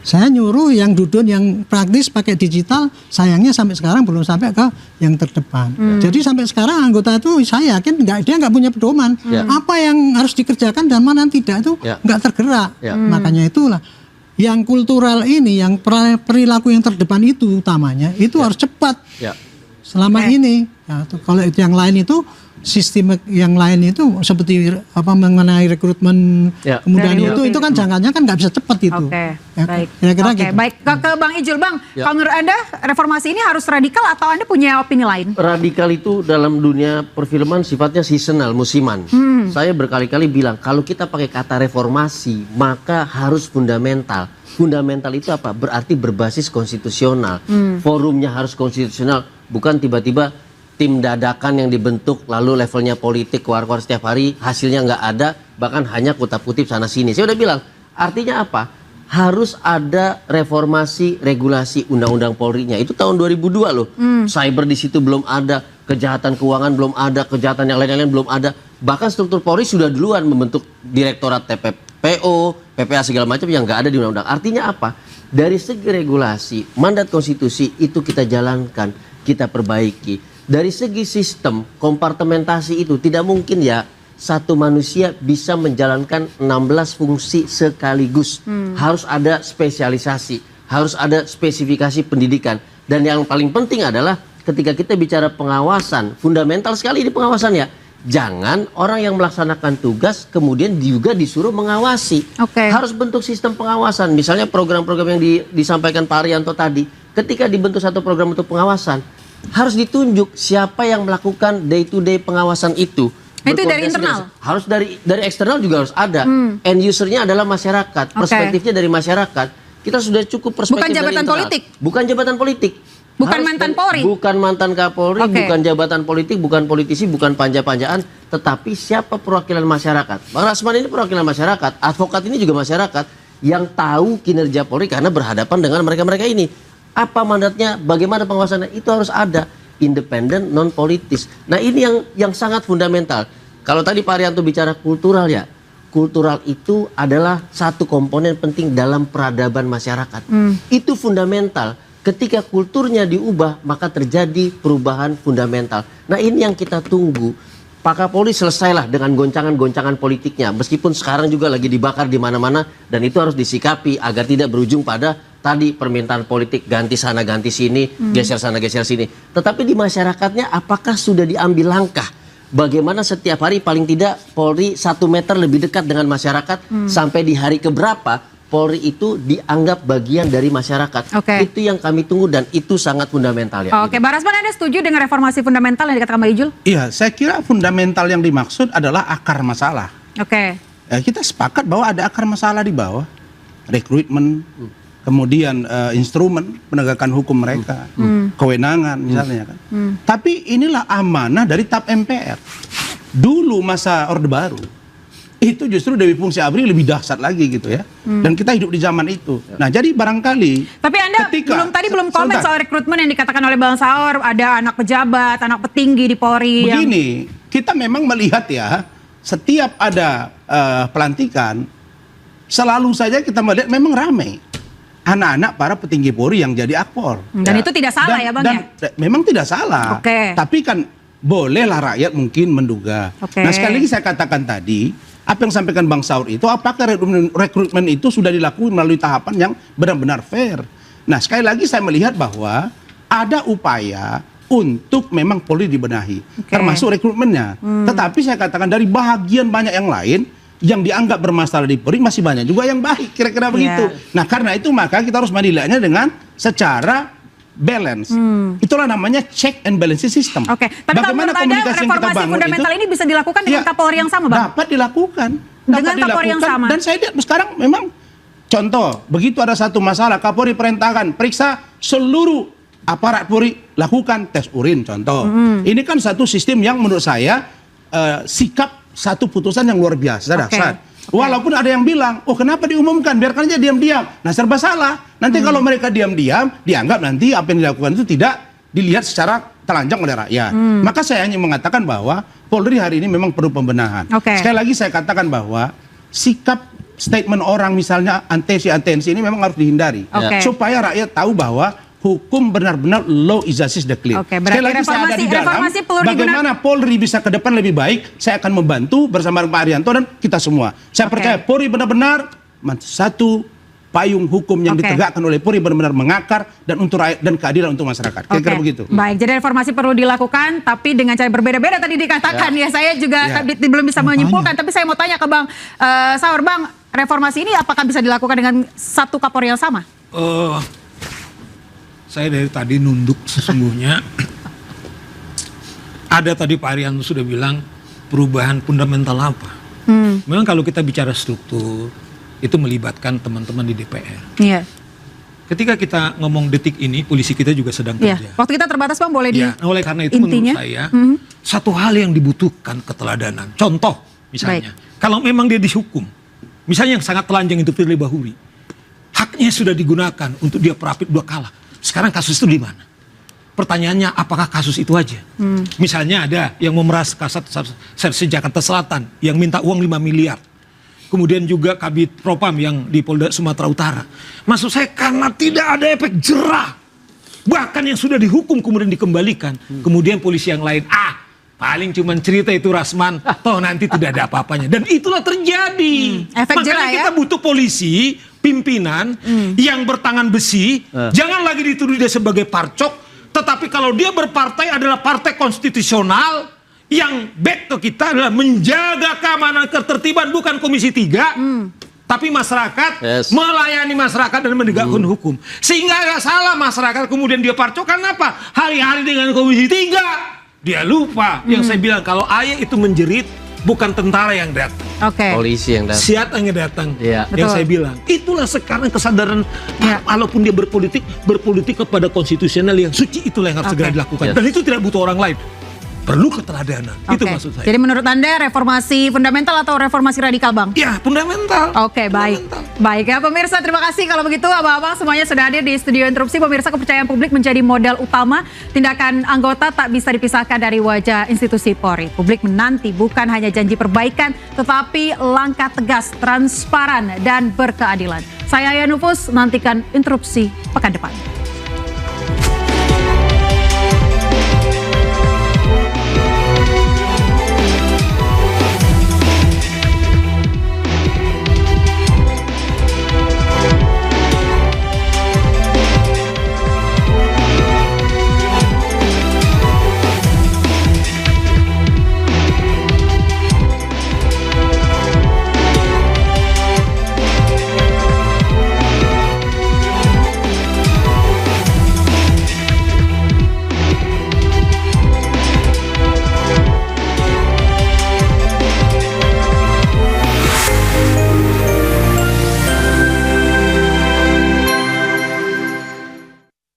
Saya nyuruh yang dudun yang praktis pakai digital, sayangnya sampai sekarang belum sampai ke yang terdepan. Jadi sampai sekarang anggota itu saya yakin dia nggak punya pedoman. Apa yang harus dikerjakan dan mana yang tidak itu nggak tergerak. Makanya itulah yang kultural ini, yang perilaku yang terdepan itu utamanya itu harus cepat. Selama ini, ya, kalau itu yang lain itu sistem yang lain itu seperti apa mengenai rekrutmen kemudian itu kan jangkanya kan nggak bisa cepat itu. Baik. Kira-kira gitu. Baik, ke Bang Ijul, Bang. Kalau menurut Anda reformasi ini harus radikal atau Anda punya opini lain? Radikal itu dalam dunia perfilman sifatnya seasonal, musiman. Saya berkali-kali bilang kalau kita pakai kata reformasi maka harus fundamental. Fundamental itu apa? Berarti berbasis konstitusional. Forumnya harus konstitusional, bukan tiba-tiba tim dadakan yang dibentuk lalu levelnya politik keluar-keluar setiap hari, hasilnya nggak ada, bahkan hanya kutip-kutip sana sini. Saya udah bilang, artinya apa? Harus ada reformasi regulasi undang-undang Polri-nya. Itu tahun 2002 loh. Cyber di situ belum ada, kejahatan keuangan belum ada, kejahatan yang lain-lain belum ada. Bahkan struktur Polri sudah duluan membentuk direktorat TPPO, PPA segala macam yang nggak ada di undang-undang. Artinya apa? Dari segi regulasi, mandat konstitusi itu kita jalankan, kita perbaiki. Dari segi sistem, kompartementasi itu tidak mungkin ya satu manusia bisa menjalankan 16 fungsi sekaligus. Harus ada spesialisasi, harus ada spesifikasi pendidikan. Dan yang paling penting adalah ketika kita bicara pengawasan, fundamental sekali di pengawasan ya. Jangan orang yang melaksanakan tugas kemudian juga disuruh mengawasi. Harus bentuk sistem pengawasan. Misalnya program-program yang disampaikan Pak Arianto tadi, ketika dibentuk satu program untuk pengawasan, harus ditunjuk siapa yang melakukan day to day pengawasan itu. Itu dari internal? Harus dari eksternal juga harus ada. End usernya adalah masyarakat, perspektifnya dari masyarakat. Kita sudah cukup perspektif dari internal. Bukan jabatan politik? Bukan jabatan politik. Bukan mantan Polri? Bukan mantan Kapolri, bukan jabatan politik, bukan politisi, bukan panja-panjaan, tetapi siapa perwakilan masyarakat. Bang Rasman ini perwakilan masyarakat, advokat ini juga masyarakat yang tahu kinerja Polri karena berhadapan dengan mereka-mereka ini. Apa mandatnya, bagaimana pengawasannya, itu harus ada. Independen, non politis. Nah ini yang sangat fundamental. Kalau tadi Pak Arianto bicara kultural ya, kultural itu adalah satu komponen penting dalam peradaban masyarakat. Itu fundamental. Ketika kulturnya diubah, maka terjadi perubahan fundamental. Nah ini yang kita tunggu. Pak Kapolri selesailah dengan goncangan-goncangan politiknya. Meskipun sekarang juga lagi dibakar di mana-mana. Dan itu harus disikapi agar tidak berujung pada tadi permintaan politik ganti sana ganti sini, geser sana geser sini. Tetapi di masyarakatnya apakah sudah diambil langkah? Bagaimana setiap hari paling tidak Polri 1 meter lebih dekat dengan masyarakat sampai di hari keberapa Polri itu dianggap bagian dari masyarakat. Itu yang kami tunggu dan itu sangat fundamental ya. Oke, Bang Rasman, Anda setuju dengan reformasi fundamental yang dikatakan Mbak Ijul? Iya, saya kira fundamental yang dimaksud adalah akar masalah. Kita sepakat bahwa ada akar masalah di bawah. Rekrutmen, kemudian instrumen penegakan hukum mereka, kewenangan misalnya kan. Tapi inilah amanah dari TAP MPR. Dulu masa Orde Baru, itu justru Dewi Fungsi ABRI lebih dahsyat lagi gitu ya. Dan kita hidup di zaman itu. Nah jadi barangkali. Tapi Anda belum komen soal rekrutmen yang dikatakan oleh Bang Saur. Ada anak pejabat, anak petinggi di Polri. Begini, kita memang melihat ya, setiap ada pelantikan, selalu saja kita melihat memang ramai. Anak-anak para petinggi Polri yang jadi akpor. Dan itu tidak salah ya Bang ya? Memang tidak salah. Tapi kan bolehlah rakyat mungkin menduga. Nah sekali lagi saya katakan tadi, apa yang sampaikan Bang Saur itu, apakah rekrutmen itu sudah dilakukan melalui tahapan yang benar-benar fair? Nah sekali lagi saya melihat bahwa ada upaya untuk memang Polri dibenahi, termasuk rekrutmennya. Tetapi saya katakan dari bahagian banyak yang lain, yang dianggap bermasalah di Polri masih banyak juga yang baik, kira-kira begitu. Nah karena itu maka kita harus menilainya dengan secara balance. Itulah namanya check and balance system. Tapi bagaimana komunikasi yang kita bangun fundamental itu, ini bisa dilakukan dengan Kapolri yang sama, Bang? Dapat dilakukan. Dengan Kapolri yang sama. Dan saya lihat sekarang memang contoh, begitu ada satu masalah, Kapolri perintahkan periksa seluruh aparat Polri, lakukan tes urin contoh. Ini kan satu sistem yang menurut saya sikap satu putusan yang luar biasa dahsyat. Walaupun ada yang bilang, oh kenapa diumumkan, biarkan aja diam-diam. Nah serba salah. Nanti kalau mereka diam-diam, dianggap nanti apa yang dilakukan itu tidak dilihat secara telanjang oleh rakyat. Maka saya hanya mengatakan bahwa Polri hari ini memang perlu pembenahan. Sekali lagi saya katakan bahwa sikap statement orang misalnya antensi ini memang harus dihindari. Supaya rakyat tahu bahwa hukum benar-benar law is justice declared. Sekali lagi saya ada di dalam bagaimana Polri bisa ke depan lebih baik. Saya akan membantu bersama Pak Arianto dan kita semua. Saya percaya Polri benar-benar satu payung hukum yang ditegakkan oleh Polri benar-benar mengakar dan untuk rakyat dan keadilan untuk masyarakat. Kira-kira begitu. Baik, jadi reformasi perlu dilakukan tapi dengan cara berbeda-beda tadi dikatakan ya. Saya juga belum bisa menyimpulkan, tapi saya mau tanya ke Bang Saur, Bang, reformasi ini apakah bisa dilakukan dengan satu Kapolri yang sama? Saya dari tadi nunduk sesungguhnya. Ada tadi Pak Arianto sudah bilang perubahan fundamental apa. Memang kalau kita bicara struktur, itu melibatkan teman-teman di DPR. Ketika kita ngomong detik ini, polisi kita juga sedang kerja. Waktu kita terbatas Bang, boleh oleh karena itu menurut saya, satu hal yang dibutuhkan keteladanan. Contoh misalnya, kalau memang dia dihukum, misalnya yang sangat telanjang itu Firly Bahuri, haknya sudah digunakan untuk dia perapit 2 kalah. Sekarang kasus itu di mana? Pertanyaannya apakah kasus itu aja? Misalnya ada yang memeras Kasat Serse Jakarta Selatan yang minta uang 5 miliar. Kemudian juga Kabid Propam yang di Polda Sumatera Utara. Maksud saya karena tidak ada efek jerah. Bahkan yang sudah dihukum kemudian dikembalikan. Kemudian polisi yang lain, paling cuma cerita itu Rasman, toh nanti tidak ada apa-apanya. Dan itulah terjadi. Makanya kita butuh polisi, pimpinan yang bertangan besi, jangan lagi dituduh dia sebagai parcok, Tetapi kalau dia berpartai adalah partai konstitusional, yang back ke kita adalah menjaga keamanan ketertiban, bukan Komisi 3. Tapi masyarakat, melayani masyarakat dan menegakkan hukum. Sehingga agak salah masyarakat kemudian dia parcokan apa? Hari-hari dengan Komisi 3. Dia lupa yang saya bilang, kalau ayah itu menjerit, bukan tentara yang datang. Polisi yang datang. Siat yang datang. Iya. Yang saya bilang. Itulah sekarang kesadaran, walaupun dia berpolitik kepada konstitusional yang suci, itulah yang harus segera dilakukan. Dan itu tidak butuh orang lain. Perlu keteladanan. Itu maksud saya. Jadi menurut Anda reformasi fundamental atau reformasi radikal, Bang? Ya, fundamental. Oke, baik. Baik ya pemirsa, terima kasih kalau begitu abang-abang semuanya sudah hadir di studio interupsi. Pemirsa, kepercayaan publik menjadi modal utama. Tindakan anggota tak bisa dipisahkan dari wajah institusi Polri. Publik menanti bukan hanya janji perbaikan, tetapi langkah tegas, transparan, dan berkeadilan. Saya Aya Nufus, nantikan interupsi pekan depan.